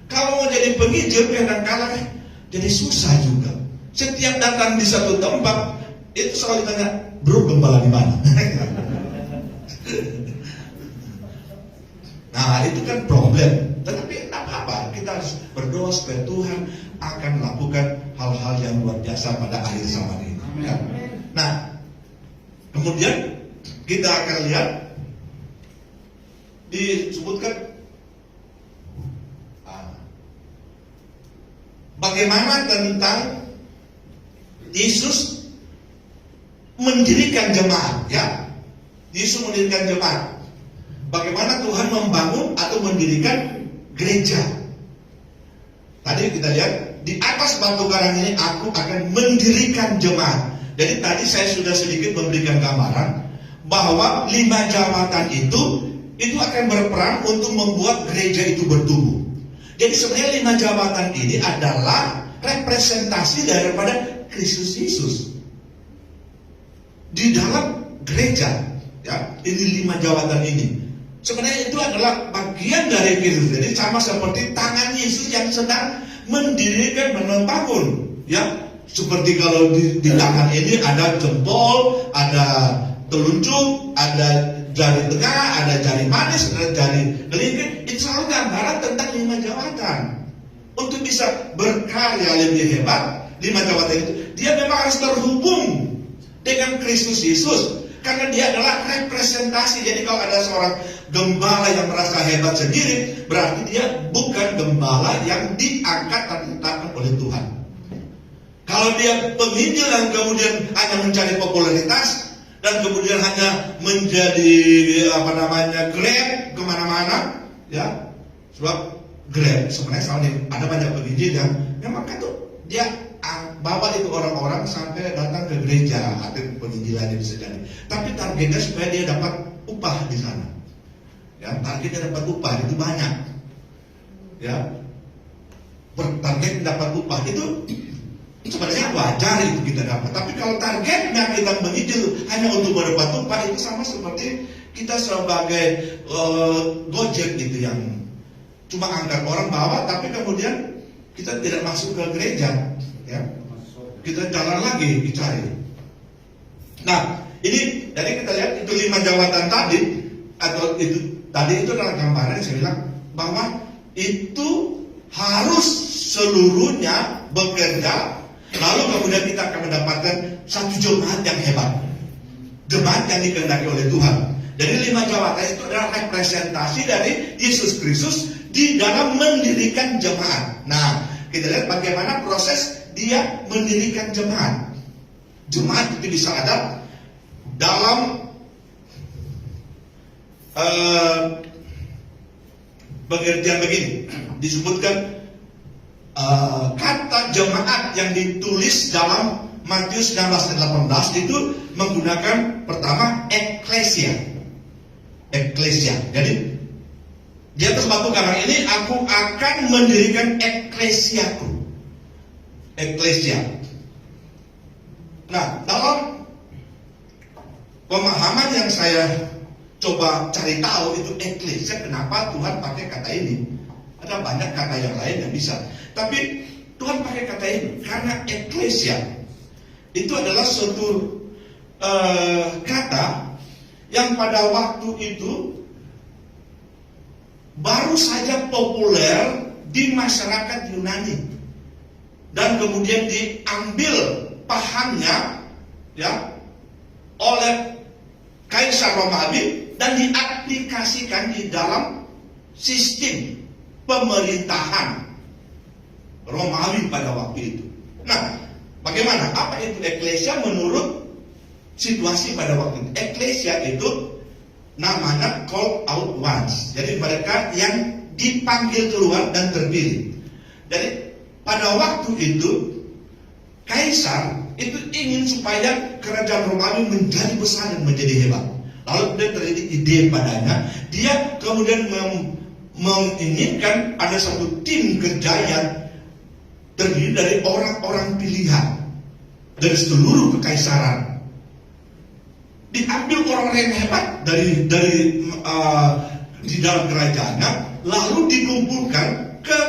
A: Kalau mau jadi penginjil kadang-kadang jadi susah juga. Setiap datang di satu tempat itu selalu ditanya, bro, gembala di mana? Nah itu kan problem. Tetapi tidak apa-apa, kita harus berdoa supaya Tuhan akan melakukan hal-hal yang luar biasa pada akhir zaman ini. Ya. Nah, kemudian kita akan lihat disebutkan bagaimana tentang Yesus mendirikan jemaat, ya. Yesus mendirikan jemaat. Bagaimana Tuhan membangun atau mendirikan gereja. Tadi kita lihat di atas batu karang ini aku akan mendirikan jemaat. Jadi tadi saya sudah sedikit memberikan gambaran bahwa 5 jabatan itu akan berperan untuk membuat gereja itu bertumbuh. Jadi sebenarnya 5 jabatan ini adalah representasi daripada Kristus Yesus di dalam gereja, ya. Ini 5 jabatan ini sebenarnya itu adalah bagian dari Kristus. Jadi sama seperti tangan Yesus yang sedang mendirikan, membangun, ya. Seperti kalau di tangan ini ada jempol, ada telunjuk, ada jari tengah, ada jari manis, ada jari kelingking. Itu selalu gambaran tentang 5 jabatan. Untuk bisa berkarya lebih hebat, 5 jabatan itu dia memang harus terhubung dengan Kristus Yesus karena dia adalah representasi. Jadi kalau ada seorang gembala yang merasa hebat sendiri, berarti dia bukan gembala yang diangkat dan ditetapkan oleh Tuhan. Kalau dia penginjil dan kemudian hanya mencari popularitas dan kemudian hanya menjadi grab kemana-mana, ya. Sebab grab sebenarnya ada banyak penginjil yang memang kan tuh dia bawa itu orang-orang sampai datang ke gereja atau penginjilan bisa jadi. Tapi targetnya supaya dia dapat upah di sana. Ya, targetnya dapat upah itu banyak. Ya, target dapat upah itu sebenarnya wajar itu kita dapat. Tapi kalau targetnya kita menginjil hanya untuk mendapat upah, itu sama seperti kita sebagai Gojek gitu yang cuma angkat orang bawa, tapi kemudian kita tidak masuk ke gereja. Ya, kita jalan lagi dicari. Nah, ini jadi kita lihat itu 5 jawatan tadi, atau itu tadi itu adalah gambaran saya bilang bahwa itu harus seluruhnya bekerja, lalu kemudian kita akan mendapatkan satu jemaat yang hebat, jemaat yang dikehendaki oleh Tuhan. Jadi 5 jawatan itu adalah representasi dari Yesus Kristus di dalam mendirikan jemaat. Nah, kita lihat bagaimana proses dia mendirikan jemaat. Jemaat itu bisa ada dalam pengertian begini. Disebutkan kata jemaat yang ditulis dalam Matius 16:18 itu menggunakan pertama eklesia. Eklesia. Jadi di atas batu karang ini aku akan mendirikan eklesiaku. Eklesia. Nah, dalam pemahaman yang saya coba cari tahu itu eklesia, kenapa Tuhan pakai kata ini? Ada banyak kata yang lain yang bisa, tapi Tuhan pakai kata ini karena eklesia itu adalah suatu kata yang pada waktu itu baru saja populer di masyarakat Yunani. Dan kemudian diambil pahamnya ya oleh Kaisar Romawi dan diaplikasikan di dalam sistem pemerintahan Romawi pada waktu itu. Nah, bagaimana? Apa itu eklesia menurut situasi pada waktu itu? Eklesia itu namanya called out ones. Jadi mereka yang dipanggil keluar dan terpilih. Jadi pada waktu itu Kaisar itu ingin supaya kerajaan Romawi menjadi besar dan menjadi hebat. Lalu kemudian terjadi ide padanya, dia kemudian menginginkan ada satu tim kerja yang terdiri dari orang-orang pilihan dari seluruh kekaisaran. Diambil orang yang hebat dari di dalam kerajaannya, lalu dikumpulkan ke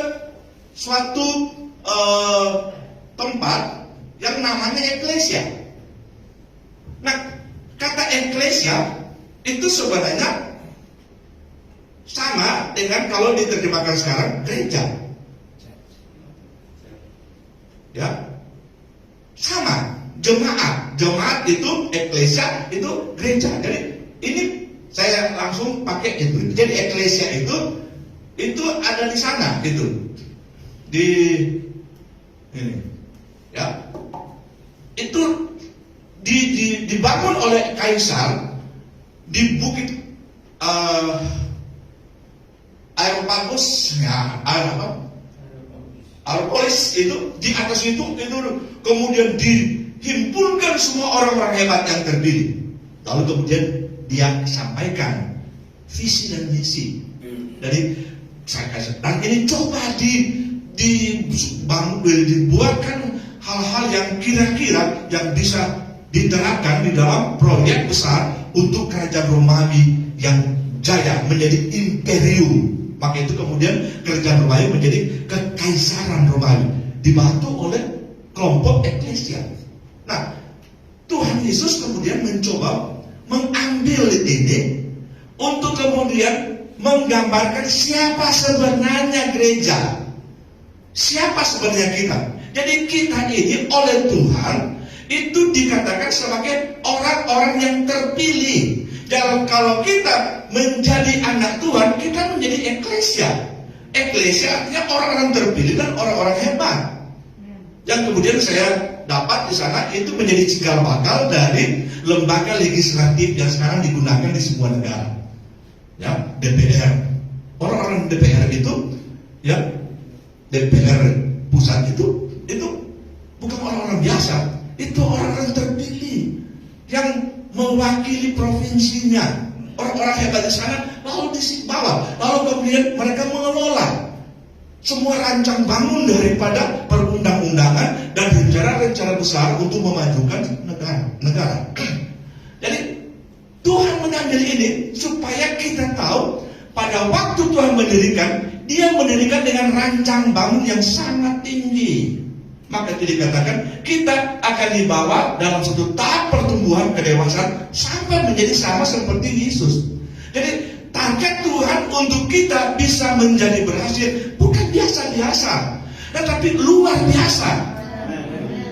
A: suatu tempat yang namanya eklesia. Nah, kata eklesia itu sebenarnya sama dengan kalau diterjemahkan sekarang gereja. Ya, sama. Jemaat itu eklesia itu gereja. Jadi ini saya langsung pakai itu. Jadi eklesia itu ada di sana gitu. Di ini ya, itu dibangun oleh Kaisar di bukit Areopagus ya, Areopolis itu di atas itu kemudian dihimpunkan semua orang-orang hebat yang terpilih, lalu kemudian dia sampaikan visi dan misi dari Kaisar, dan ini coba dibuatkan hal-hal yang kira-kira yang bisa diterapkan di dalam proyek besar untuk kerajaan Romawi yang jaya menjadi imperium. Maka itu kemudian kerajaan Romawi menjadi kekaisaran Romawi, dibantu oleh kelompok eklesia. Nah, Tuhan Yesus kemudian mencoba mengambil ini untuk kemudian menggambarkan siapa sebenarnya gereja, siapa sebenarnya kita. Jadi kita ini oleh Tuhan itu dikatakan sebagai orang-orang yang terpilih. Dan kalau kita menjadi anak Tuhan, kita menjadi eklesia. Eklesia artinya orang-orang terpilih dan orang-orang hebat. Yang kemudian saya dapat di sana itu menjadi cikal bakal dari lembaga legislatif yang sekarang digunakan di semua negara. Ya, DPR. Orang-orang DPR itu, ya, DPR pusat itu bukan orang-orang biasa, itu orang-orang terpilih yang mewakili provinsinya. Orang-orang hebat di sana lalu dibawa, lalu kemudian mereka mengelola semua rancang bangun daripada perundang-undangan dan rencana-rencana besar untuk memajukan negara. Jadi Tuhan mengambil ini supaya kita tahu pada waktu Tuhan mendirikan, Dia mendirikan dengan rancang bangun yang sangat tinggi. Maka itu dikatakan kita akan dibawa dalam satu tahap pertumbuhan kedewasaan sampai menjadi sama seperti Yesus. Jadi target Tuhan untuk kita bisa menjadi berhasil bukan biasa-biasa, tetapi luar biasa.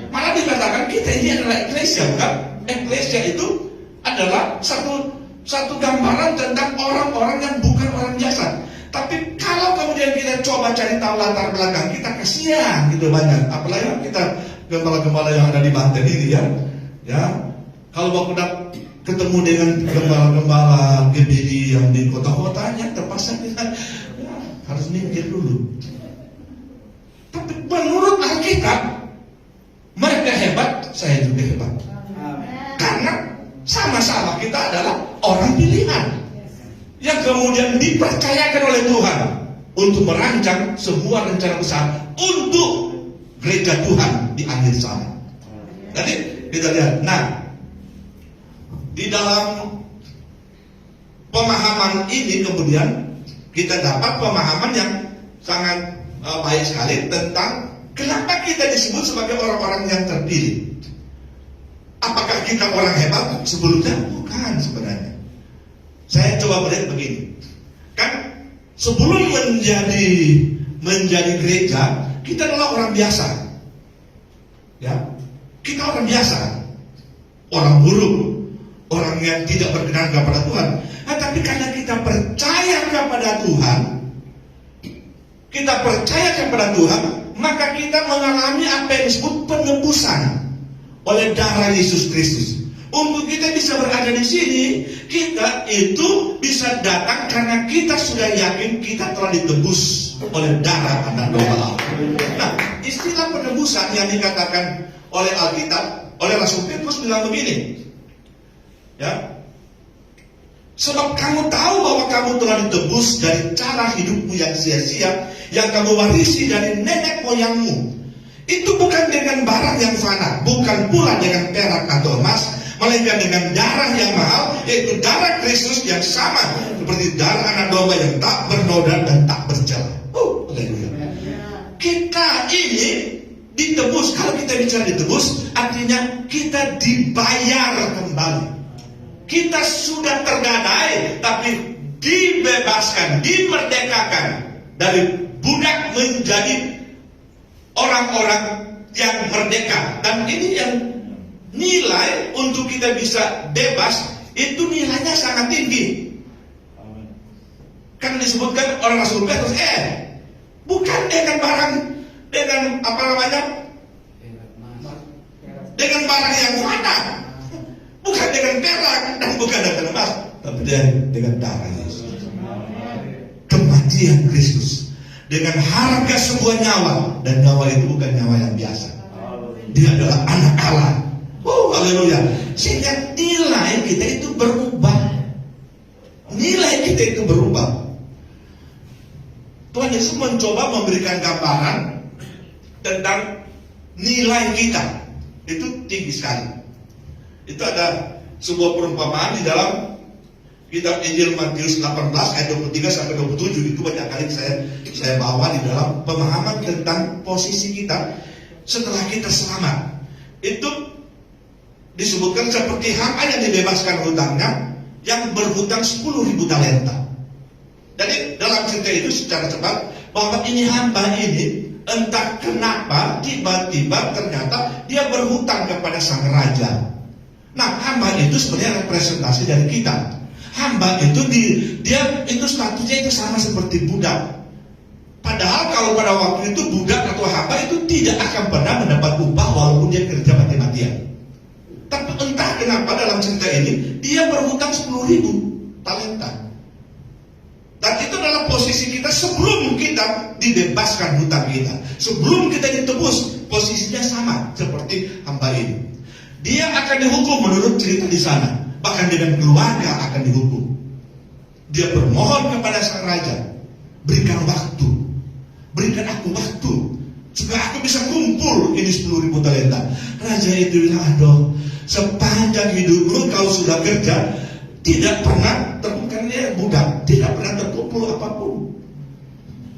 A: Malah dikatakan kita ini adalah eklesia, bukan? Eklesia itu adalah satu gambaran tentang orang-orang yang bukan orang biasa. Tapi kalau kemudian kita coba cari tahu latar belakang kita, kasihan gitu banyak. Apalagi kita gembala-gembala yang ada di Banten ini ya. Kalau mau ketemu dengan gembala-gembala GBI yang di kota-kotanya, terpaksa kita harus minggir dulu. Tapi menurut Alkitab mereka hebat, saya juga hebat. Karena sama-sama kita adalah orang pilihan yang kemudian dipercayakan oleh Tuhan untuk merancang sebuah rencana besar untuk gereja Tuhan di akhir zaman. Jadi kita lihat, nah di dalam pemahaman ini kemudian kita dapat pemahaman yang sangat baik sekali tentang kenapa kita disebut sebagai orang-orang yang terpilih. Apakah kita orang hebat sebelumnya? Bukan sebenarnya. Saya coba melihat begini, kan sebelum menjadi gereja, kita adalah orang biasa, ya, kita orang biasa, orang buruk, orang yang tidak berkenan kepada Tuhan. Nah, tapi karena kita percaya kepada Tuhan, maka kita mengalami apa yang disebut penebusan oleh darah Yesus Kristus. Untuk kita bisa berada di sini, kita itu bisa datang karena kita sudah yakin kita telah ditebus oleh darah Anak Domba. Nah, istilah penebusan yang dikatakan oleh Alkitab, oleh Rasul Petrus bilang begini, ya, sebab kamu tahu bahwa kamu telah ditebus dari cara hidupmu yang sia-sia, yang kamu warisi dari nenek moyangmu. Itu bukan dengan barang yang fana, bukan pula dengan perak atau emas, melainkan dengan darah yang mahal, yaitu darah Kristus yang sama seperti darah Anak Domba yang tak bernoda dan tak bercela. Kita ini ditebus. Kalau kita bicara ditebus, artinya kita dibayar kembali. Kita sudah tergadai, tapi dibebaskan, dimerdekakan dari budak menjadi orang-orang yang merdeka. Dan ini yang nilai untuk kita bisa bebas, itu nilainya sangat tinggi. Kan disebutkan oleh Rasul Petrus, bukan dengan barang, dengan apa namanya, dengan barang yang fana, bukan dengan perak dan bukan dengan emas, tapi dengan darah Yesus, kematian Kristus, dengan harga sebuah nyawa. Dan nyawa itu bukan nyawa yang biasa, dia adalah anak Allah. Haleluya. Sehingga nilai kita itu berubah. Nilai kita itu berubah. Tuhan Yesus mencoba memberikan gambaran tentang nilai kita. Itu tinggi sekali. Itu ada sebuah perumpamaan di dalam kitab Injil Matius 18 ayat 23 sampai 27. Itu banyak kali saya bawa di dalam pemahaman tentang posisi kita setelah kita selamat. Itu disebutkan seperti hamba yang dibebaskan hutangnya, yang berhutang 10.000 talenta. Jadi dalam cerita itu secara cepat bahwa ini hamba ini entah kenapa tiba-tiba ternyata dia berhutang kepada sang raja. Nah, hamba itu sebenarnya representasi dari kita. Hamba itu dia itu statusnya itu sama seperti budak. Padahal kalau pada waktu itu budak atau hamba itu tidak akan pernah mendapat upah walaupun dia kerja mati-matian. Tapi entah kenapa dalam cerita ini dia berhutang 10.000 talenta. Dan itu adalah posisi posisi kita sebelum kita dibebaskan hutang kita. Sebelum kita ditebus, posisinya sama seperti hamba ini. Dia akan dihukum menurut cerita di sana. Bahkan dengan keluarga akan dihukum. Dia bermohon kepada sang raja, berikan waktu, berikan aku waktu supaya aku bisa kumpul ini 10.000 talenta. Raja itu bilang, aduh, sepanjang hidupmu kau sudah kerja, tidak pernah terkumpul, dia budak, tidak pernah terkumpul apapun.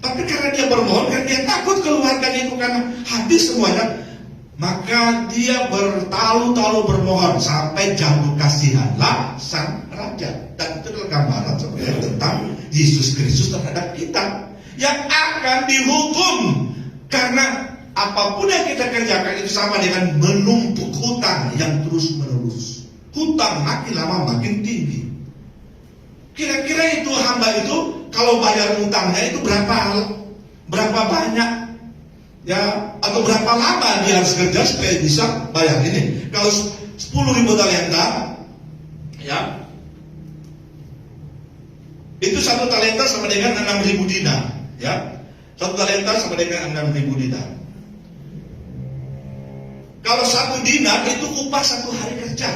A: Tapi karena dia bermohon, karena dia takut keluarganya itu karena habis semuanya, maka dia bertalu-talu bermohon sampai jatuh kasihanlah sang raja. Dan itu adalah gambaran sebenarnya tentang Yesus Kristus terhadap kita yang akan dihukum karena apapun yang kita kerjakan itu sama dengan menumpuk hutang yang terus menerus. Hutang makin lama makin tinggi. Kira-kira itu hamba itu kalau bayar hutangnya itu berapa banyak, ya, atau berapa lama dia harus kerja supaya bisa bayar ini? Kalau 10.000 talenta, ya, itu 1 talenta sama dengan 6.000 dinar, ya. 1 talenta sama dengan 6.000 dinar. Kalau 1 dinar itu upah 1 hari kerja,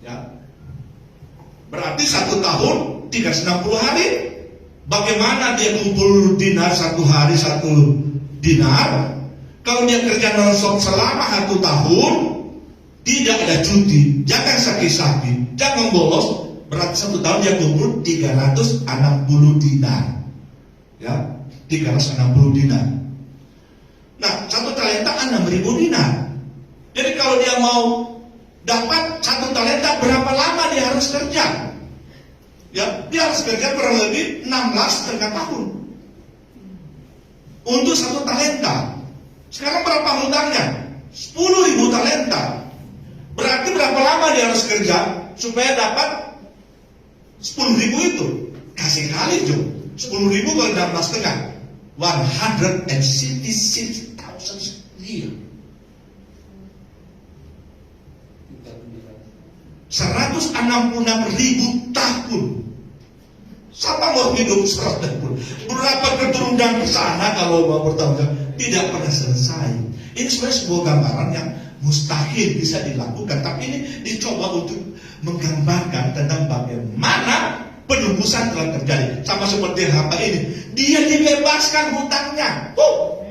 A: ya. Berarti 1 tahun 360 hari. Bagaimana dia kumpul dinar 1 hari 1 dinar? Kalau dia kerja non-stop selama 1 tahun, tidak ada cuti, jangan sakit-sakit, jangan bolos, berarti 1 tahun dia kumpul 360 dinar, ya, 360 dinar. Nah, 1 talenta 6.000 dinar. Jadi kalau dia mau dapat 1 talenta, berapa lama dia harus kerja? Ya, dia harus kerja kurang lebih 16,5 tahun untuk 1 talenta. Sekarang berapa hutangnya? 10.000 talenta. Berarti berapa lama dia harus kerja supaya dapat 10.000 itu? Kasih kali Jo, 10.000 kali 16,5, 166,000 year. 166.000 tahun. Siapa mau hidup 160? Berapa keturunan ke sana kalau mau bertahun-tahun? Tidak pernah selesai. Ini sebenarnya sebuah gambaran yang mustahil bisa dilakukan. Tapi ini dicoba untuk menggambarkan tentang bagaimana penebusan telah terjadi. Sama seperti hamba ini, dia dibebaskan hutangnya.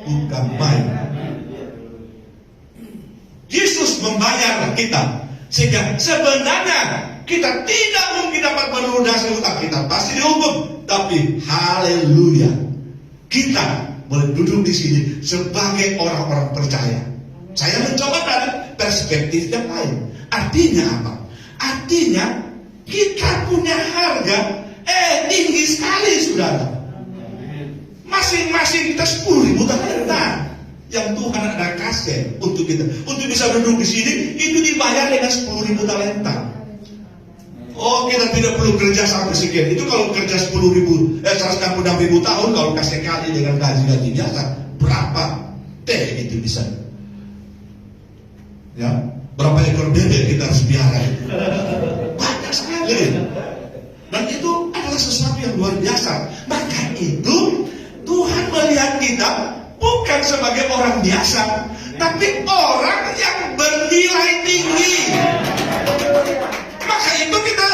A: Bukan main. Yesus membayar kita, sehingga sebenarnya kita tidak mungkin dapat melunasi hutang kita, pasti dihukum. Tapi haleluya, kita boleh duduk di sini sebagai orang-orang percaya. Saya mencoba dari perspektif yang lain. Artinya apa? Artinya kita punya harga tinggi sekali, saudara. Masing-masing kita 10.000 talenta yang Tuhan ada kasih untuk kita, untuk bisa duduk di sini, itu dibayar dengan 10.000 talenta. Oh, kita tidak perlu kerja sampai sekian. Itu kalau kerja 166.000 tahun, kalau kasih kali dengan gaji-gaji biasa, berapa teh itu bisa? Ya, berapa ekor bebek kita harus piara? Banyak sekali. Dan itu adalah sesuatu yang luar biasa. Maka itu Tuhan melihat kita bukan sebagai orang biasa, tapi orang yang bernilai tinggi. Maka itu kita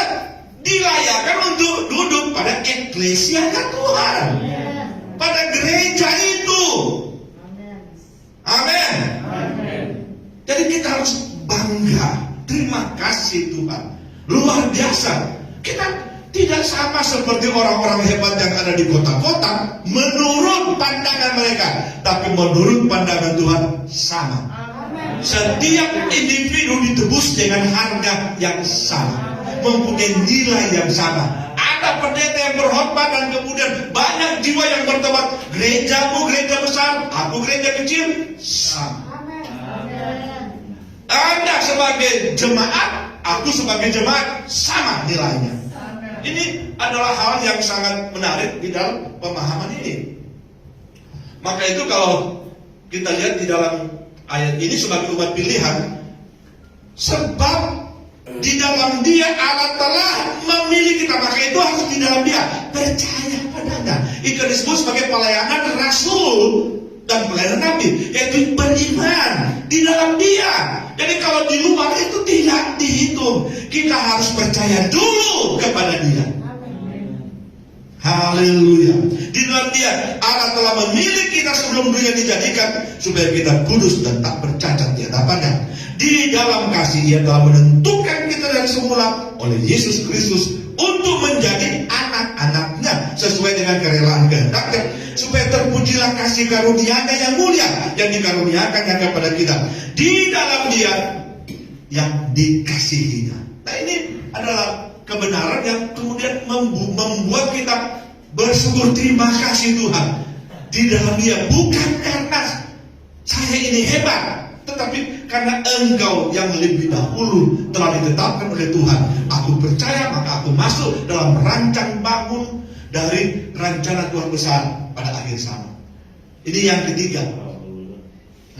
A: dilayakkan untuk duduk pada eklesianya Tuhan, pada gereja itu. Amin. Jadi kita harus bangga. Terima kasih Tuhan, luar biasa. Kita tidak sama seperti orang-orang hebat yang ada di kota-kota menurut pandangan mereka, tapi menurut pandangan Tuhan sama. Setiap individu ditebus dengan harga yang sama, mempunyai nilai yang sama. Ada pendeta yang berkhotbah dan kemudian banyak jiwa yang bertobat. Gerejamu gereja besar, aku gereja kecil, sama. Anda sebagai jemaat, aku sebagai jemaat, sama nilainya. Ini adalah hal yang sangat menarik di dalam pemahaman ini. Maka itu kalau kita lihat di dalam ayat ini sebagai umat pilihan, sebab di dalam Dia Allah telah memilih kita, maka itu harus di dalam Dia, percaya padanya. Itu disebut sebagai pelayanan rasul dan pelayanan nabi, yaitu beriman di dalam Dia. Jadi kalau di luar itu tidak dihitung. Kita harus percaya dulu kepada Dia. Haleluya. Di dalam Dia Allah telah memilih kita sebelum dunia dijadikan, supaya kita kudus dan tak bercacat di hadapannya. Di dalam kasih Ia telah menentukan kita dari semula oleh Yesus Kristus untuk menjadi anak-anaknya sesuai dengan kerelaan kehendaknya, supaya terpujilah kasih karunia-Nya yang mulia yang dikaruniakannya kepada kita di dalam Dia yang dikasihinya. Nah, ini adalah kebenaran yang kemudian membuat kita bersyukur, terima kasih Tuhan. Di dalam Dia, bukan karena saya ini hebat, tetapi karena Engkau yang lebih dahulu telah ditetapkan oleh Tuhan. Aku percaya, maka aku masuk dalam rancang bangun dari rencana Tuhan besar pada akhir zaman. Ini yang ketiga.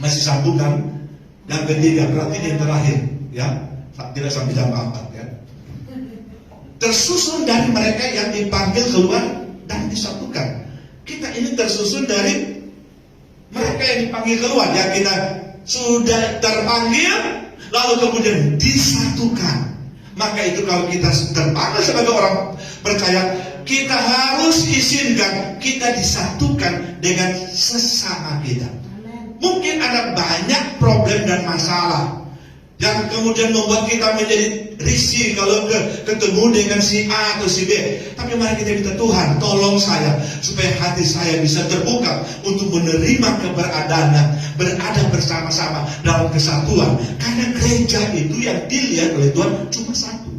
A: Masih sambungan. Yang ketiga, berarti yang terakhir, ya, tidak sampai jam 4, ya. Tersusun dari mereka yang dipanggil keluar dan disatukan. Kita ini tersusun dari mereka yang dipanggil keluar, ya. Kita sudah terpanggil, lalu kemudian disatukan. Maka itu kalau kita terpanggil sebagai orang percaya, kita harus izinkan kita disatukan dengan sesama kita. Mungkin ada banyak problem dan masalah yang kemudian membuat kita menjadi risih kalau ketemu dengan si A atau si B. Tapi mari kita minta, Tuhan tolong saya supaya hati saya bisa terbuka untuk menerima keberadaannya, berada bersama-sama dalam kesatuan. Karena gereja itu yang dilihat oleh Tuhan cuma satu.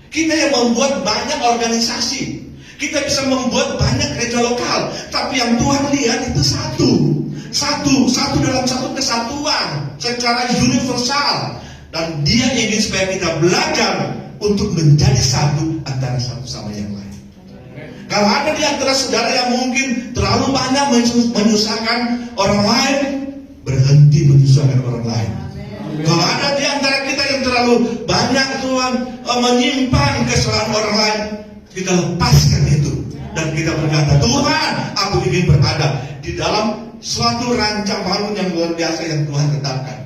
A: Kita yang membuat banyak organisasi, kita bisa membuat banyak gereja lokal, tapi yang Tuhan lihat itu satu dalam satu kesatuan secara universal. Dan Dia ingin supaya kita belajar untuk menjadi satu antara satu sama yang lain. Kalau ada di antara saudara yang mungkin terlalu banyak menyusahkan orang lain, berhenti menyusahkan orang lain. Kalau ada di antara kita yang terlalu banyak Tuhan menyimpan kesalahan orang lain, kita lepaskan itu dan kita berkata, Tuhan, aku ingin berada di dalam suatu rancang bangun yang luar biasa yang Tuhan tetapkan.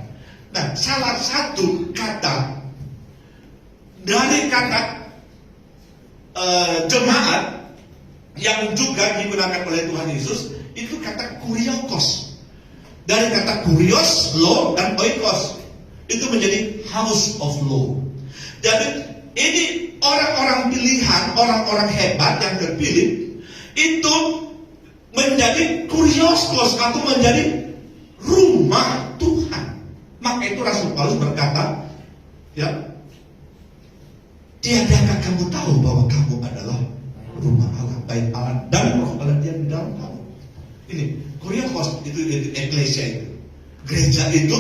A: Nah, salah satu kata dari kata jemaat yang juga digunakan oleh Tuhan Yesus itu kata kuriokos. Dari kata kurios, law, dan oikos, itu menjadi house of law. Jadi ini orang-orang pilihan, orang-orang hebat yang terpilih itu menjadi kurioskos atau menjadi rumah Tuhan. Maka itu Rasul Paulus berkata, ya, tiadakah kamu tahu bahwa kamu adalah rumah Allah, baik Allah dan Roh Allah yang di dalam kamu. Ini kuriokos, itu eklesia itu. Gereja itu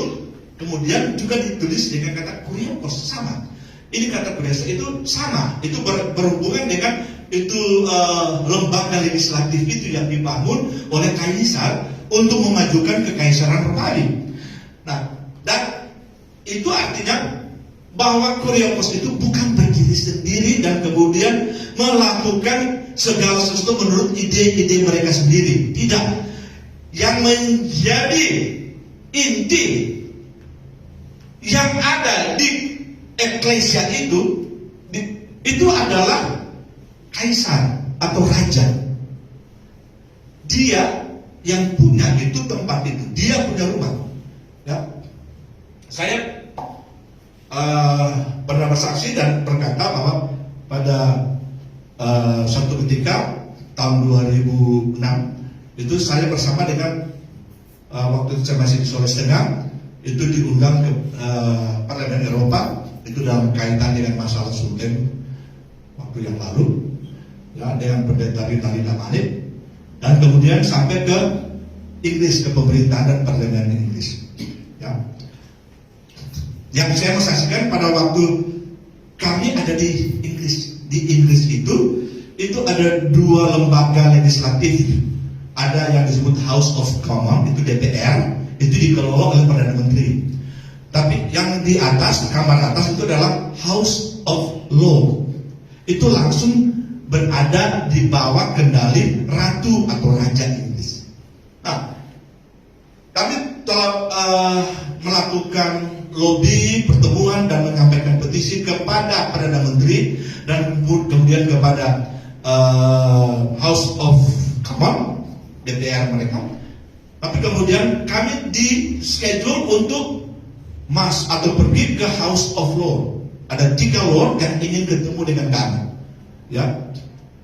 A: kemudian juga ditulis dengan kata kuriokos, sama. Ini kata kuriokos itu sama, itu berhubungan dengan itu lembaga legislatif itu yang dibangun oleh kaisar untuk memajukan kekaisaran Romawi. Nah, dan itu artinya bahwa kuriokos itu bukan berdiri sendiri dan kemudian melakukan segala sesuatu menurut ide-ide mereka sendiri. Tidak. Yang menjadi inti yang ada di eklesia itu adalah kaisar atau raja. Dia yang punya itu tempat itu, dia punya rumah. Ya. Saya pernah bersaksi dan berkata bahwa pada suatu ketika tahun 2006 itu saya bersama dengan waktu itu saya masih di Sulawesi Tengah, itu diundang ke Parlemen Eropa, itu dalam kaitan dengan masalah Sultan waktu yang lalu, ya, dengan pendeta Rinaldi Manip, dan kemudian sampai ke Inggris, ke pemerintahan dan parlemen Inggris. Ya. Yang saya menyaksikan pada waktu kami ada di Inggris. Di Inggris itu ada dua lembaga legislatif. Ada yang disebut House of Commons, itu DPR, itu dikelola oleh Perdana Menteri. Tapi yang di atas, kamar atas itu adalah House of Law. Itu langsung berada di bawah kendali ratu atau raja Inggris. Nah, kami telah melakukan lobby, pertemuan dan menyampaikan petisi kepada Perdana Menteri dan kemudian kepada House of Commons, DPR mereka. Tapi kemudian kami di schedule untuk atau pergi ke House of Lords. Ada 3 lord yang ingin ketemu dengan kami, ya,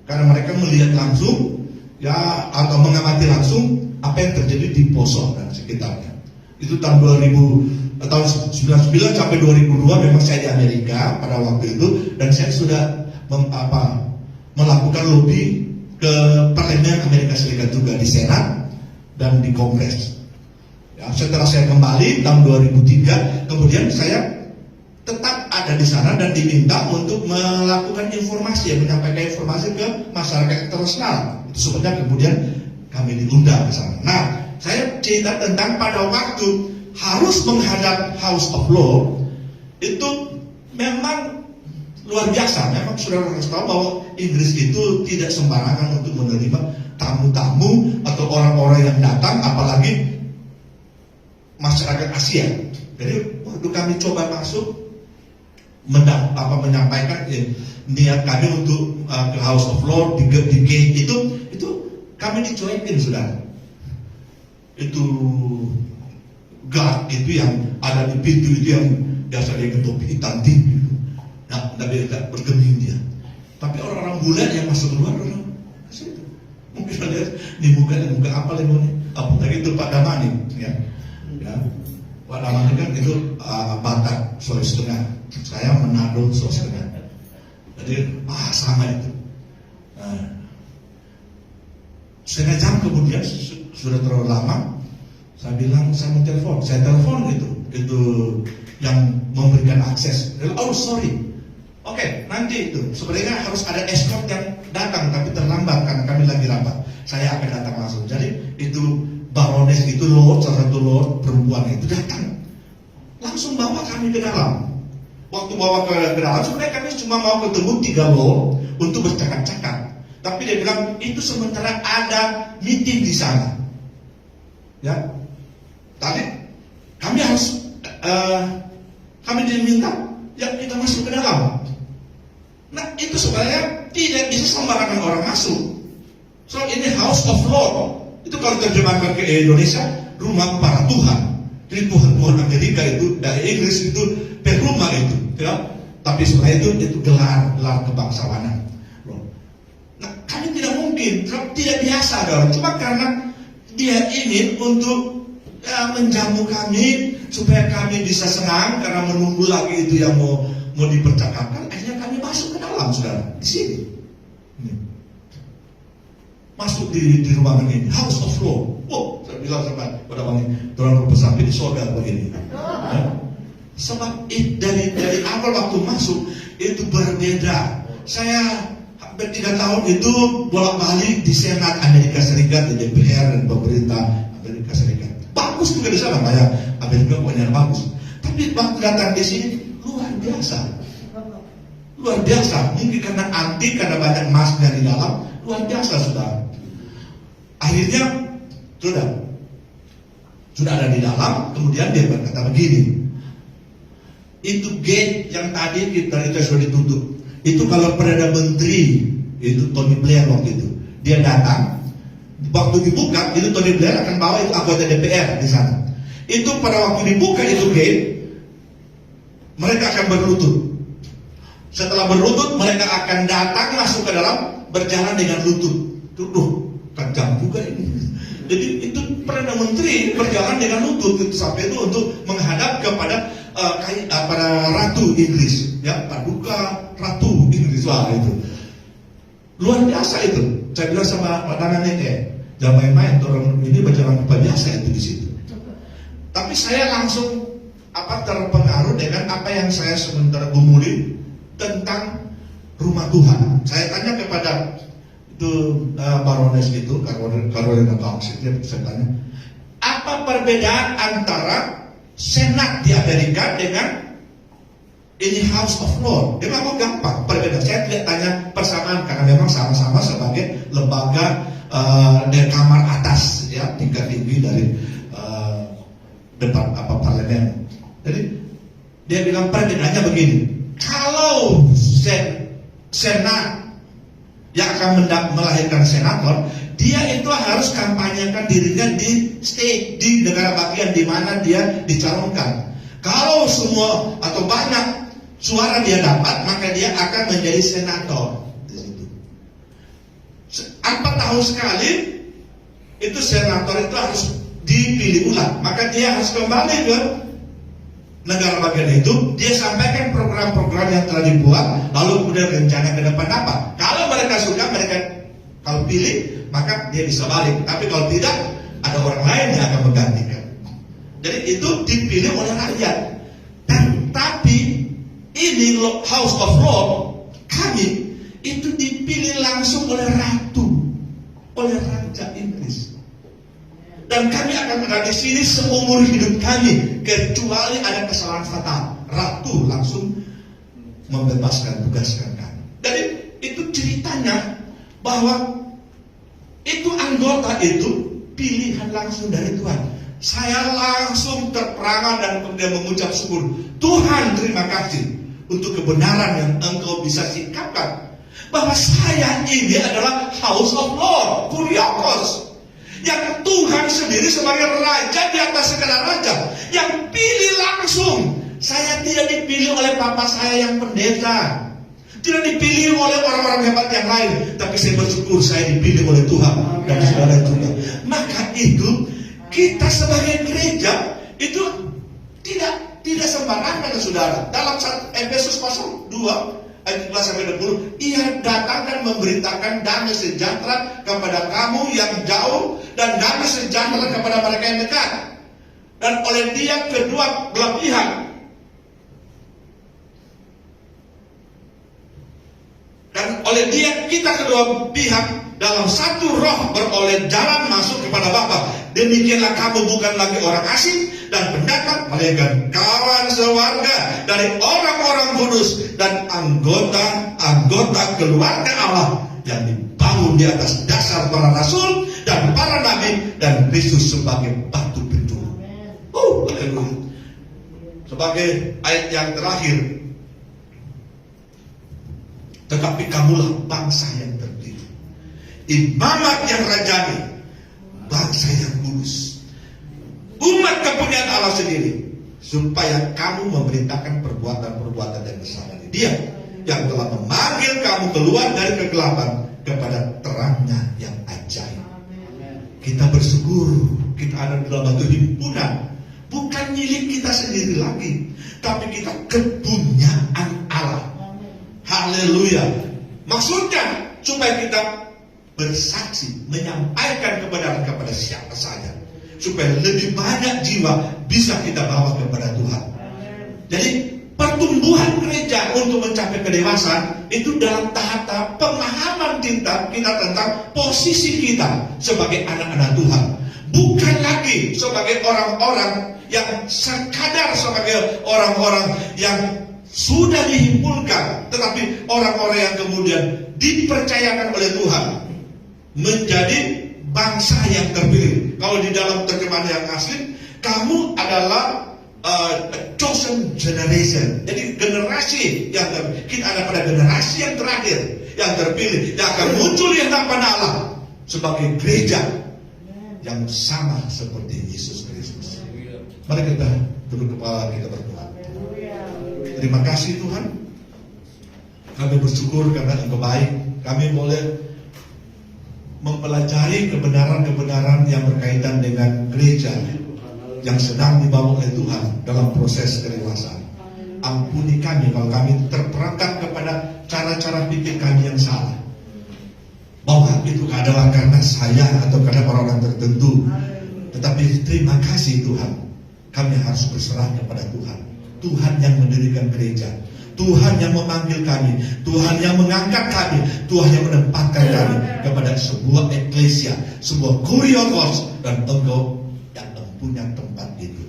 A: karena mereka melihat langsung, ya, atau mengamati langsung apa yang terjadi di Poso dan sekitarnya. Itu tahun 99 sampai 2002 memang saya di Amerika pada waktu itu, dan saya sudah melakukan lobby ke Parlemen Amerika Serikat juga, di Senat dan di Kongres. Ya, setelah saya kembali tahun 2003, kemudian saya tetap ada di sana dan diminta untuk melakukan informasi, menyampaikan informasi ke masyarakat internasional. Itu sebabnya kemudian kami diundang ke sana. Nah, saya cerita tentang pada waktu harus menghadap House of Lords itu memang luar biasa. Memang saudara harus tahu bahwa Inggris itu tidak sembarangan untuk menerima tamu-tamu atau orang-orang yang datang, apalagi masyarakat Asia. Jadi waktu kami coba masuk menyampaikan niat kami untuk ke House of Lords di gate itu kami dicuekin, saudara. Itu guard itu yang ada di pintu itu yang biasa dia topi hitam tinggi. Nah, tapi tidak bergeming dia. Tapi orang-orang bule yang masuk keluar orang situ. Mungkin lihat di muka apa lagi apa itu Pak Damani, ya. Ya, Pak Damani kan itu Batak Sulawesi Tengah, saya Manado Sulawesi Tengah. Jadi sama itu. Setengah jam kemudian sudah terlalu lama, saya bilang saya mau telepon, saya telepon itu yang memberikan akses. Oh sorry, oke, nanti itu sebenarnya harus ada escort yang datang tapi terlambat karena kami lagi rapat. Saya akan datang langsung. Jadi itu Baroness itu lord, salah satu lord perempuan itu datang, langsung bawa kami ke dalam. Waktu bawa ke dalam, sebenarnya kami cuma mau ketemu 3 lord untuk bercakap-cakap. Tapi dia bilang itu sementara ada meeting di sana. Ya, tadi kami harus kami diminta ya kita masuk ke dalam. Nah itu sebenarnya tidak bisa sembarangan orang masuk. So ini House of Lords. Itu kalau terjemahkan ke Indonesia, rumah para Tuhan. Jadi Tuhan-Tuhan Amerika itu dari Inggris itu perumah itu, ya. Tapi sebenarnya itu gelar kebangsawanan. Nah, kami tidak mungkin, tidak biasa dong. Cuma karena dia ingin untuk menjamu kami supaya kami bisa senang karena menunggu lagi itu yang mau dipercakapkan. Akhirnya kami masuk ke dalam, saudara, di sini. Masuk di ruangan ini, House of Lords. Oh, saya bilang sama pada orang ini, orang berpesan di surga begini. Ya. Sebab dari awal waktu masuk itu berbeda. Saya hampir 3 tahun itu bolak-balik di Senat Amerika Serikat, di DPR dan pemerintah Amerika Serikat. Bagus juga di sana, banyak Amerika punya bagus. Tapi waktu datang di sini luar biasa. Luar biasa. Mungkin karena antik, karena banyak emasnya di dalam, luar biasa sudah. Akhirnya sudah ada di dalam, kemudian dia berkata begini, itu gate yang tadi kita sudah ditutup. Itu kalau Perdana Menteri itu Tony Blair waktu itu dia datang, waktu dibuka itu Tony Blair akan bawa itu anggota DPR di sana. Itu pada waktu dibuka itu gate, mereka akan berlutut. Setelah berlutut mereka akan datang masuk ke dalam berjalan dengan lutut. Kejam juga ini. Jadi itu Perdana Menteri berjalan dengan lutut itu sampai itu untuk menghadap kepada para ratu Inggris, ya, paduka ratu Inggris lah itu. Luar biasa itu. Saya bilang sama Pak ini, jangan main-main, orang ini berjalan luar biasa itu di situ. Tapi saya langsung terpengaruh dengan apa yang saya sementara gumuli tentang rumah Tuhan. Saya tanya kepada itu Baroness itu, Carolina Cox itu, saya tanya, apa perbedaan antara Senat di Amerika dengan ini House of Lord. Dia memang gampang perbedaan. Saya tidak tanya persamaan karena memang sama-sama sebagai lembaga dari kamar atas, ya, tingkat tinggi dari depan parlemen. Jadi dia bilang perbedaannya begini. Kalau senat yang akan melahirkan senator, dia itu harus kampanyekan dirinya di state, di negara bagian di mana dia dicalonkan. Kalau semua atau banyak suara dia dapat, maka dia akan menjadi senator di situ. 4 tahun sekali itu senator itu harus dipilih ulang, maka dia harus kembali ke negara bagian itu. Dia sampaikan program-program yang telah dibuat, lalu kemudian rencana ke depan apa. Kalau mereka suka, mereka kalau pilih, maka dia bisa balik. Tapi kalau tidak, ada orang lain yang akan menggantikan. Jadi itu dipilih oleh rakyat. Tapi ini House of Lord kami itu dipilih langsung oleh ratu, oleh Raja Inggris. Dan kami akan ada di sini seumur hidup kami, kecuali ada kesalahan fatal. Ratu langsung membebaskan, tugaskan kami. Jadi itu ceritanya bahwa itu anggota itu pilihan langsung dari Tuhan. Saya langsung terperangah dan kemudian mengucap syukur. Tuhan, terima kasih untuk kebenaran yang Engkau bisa sikapkan, bahwa saya ini adalah House of Lord, Kuriakos, yang Tuhan sendiri sebagai raja di atas segala raja, yang pilih langsung. Saya tidak dipilih oleh papa saya yang pendeta, tidak dipilih oleh orang-orang hebat yang lain, tapi saya bersyukur saya dipilih oleh Tuhan dan saudara juga. Maka itu kita sebagai gereja itu tidak sembarangan, saudara. Dalam Efesus pasal 2 ayat 11-20, ia datang dan memberitakan damai sejahtera kepada kamu yang jauh dan damai sejahtera kepada mereka yang dekat. Dan oleh dia kedua belah pihak, dan oleh dia kita kedua pihak dalam satu roh beroleh jalan masuk kepada Bapa. Demikianlah kamu bukan lagi orang asing dan pendatang, melainkan kawan sewarga dari orang-orang kudus dan anggota keluarga Allah yang dibangun di atas dasar para rasul dan para nabi dan Kristus sebagai batu penjuru. Haleluya. Sebagai ayat yang terakhir, tetapi kamulah bangsa yang terpilih, imamat yang rajani, bangsa yang kudus, umat kepunyaan Allah sendiri, supaya kamu memberitakan perbuatan-perbuatan yang bersama Dia yang telah memanggil kamu keluar dari kegelapan kepada terangnya yang ajaib. Kita bersyukur kita ada di dalam satu himpunan, bukan milik kita sendiri lagi, tapi kita kepunyaan Allah. Haleluya. Maksudnya supaya kita bersaksi, menyampaikan kebenaran kepada siapa saja, supaya lebih banyak jiwa bisa kita bawa kepada Tuhan. Jadi pertumbuhan gereja untuk mencapai kedewasaan itu dalam tahap-tahap pemahaman kita tentang posisi kita sebagai anak-anak Tuhan, bukan lagi sebagai orang-orang yang sekadar sebagai orang-orang yang sudah dihimpulkan, tetapi orang-orang yang kemudian dipercayakan oleh Tuhan menjadi bangsa yang terpilih. Kalau di dalam terjemahan yang asli, kamu adalah chosen generation. Jadi generasi yang kita ada pada generasi yang terakhir, yang terpilih, yang akan muncul di hadapan Allah sebagai gereja yang sama seperti Yesus Kristus. Mari kita tunduk kepala, kita berdoa. Terima kasih Tuhan, kami bersyukur karena Engkau baik. Kami boleh mempelajari kebenaran-kebenaran yang berkaitan dengan gereja yang sedang dibawa oleh Tuhan dalam proses kedewasaan. Ampuni kami kalau kami terperangkap kepada cara-cara pikir kami yang salah, bahwa itu adalah karena saya atau karena orang-orang tertentu. Tetapi terima kasih Tuhan, kami harus berserah kepada Tuhan. Tuhan yang mendirikan gereja, Tuhan yang memanggil kami, Tuhan yang mengangkat kami, Tuhan yang menempatkan kami kepada sebuah eklesia, sebuah kuriakos, dan Engkau yang punya tempat itu.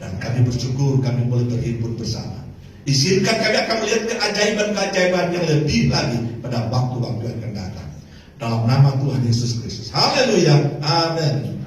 A: Dan kami bersyukur kami boleh berhimpun bersama. Izinkan kami akan melihat keajaiban-keajaiban yang lebih lagi pada waktu-waktu yang akan datang. Dalam nama Tuhan Yesus Kristus. Haleluya. Amin.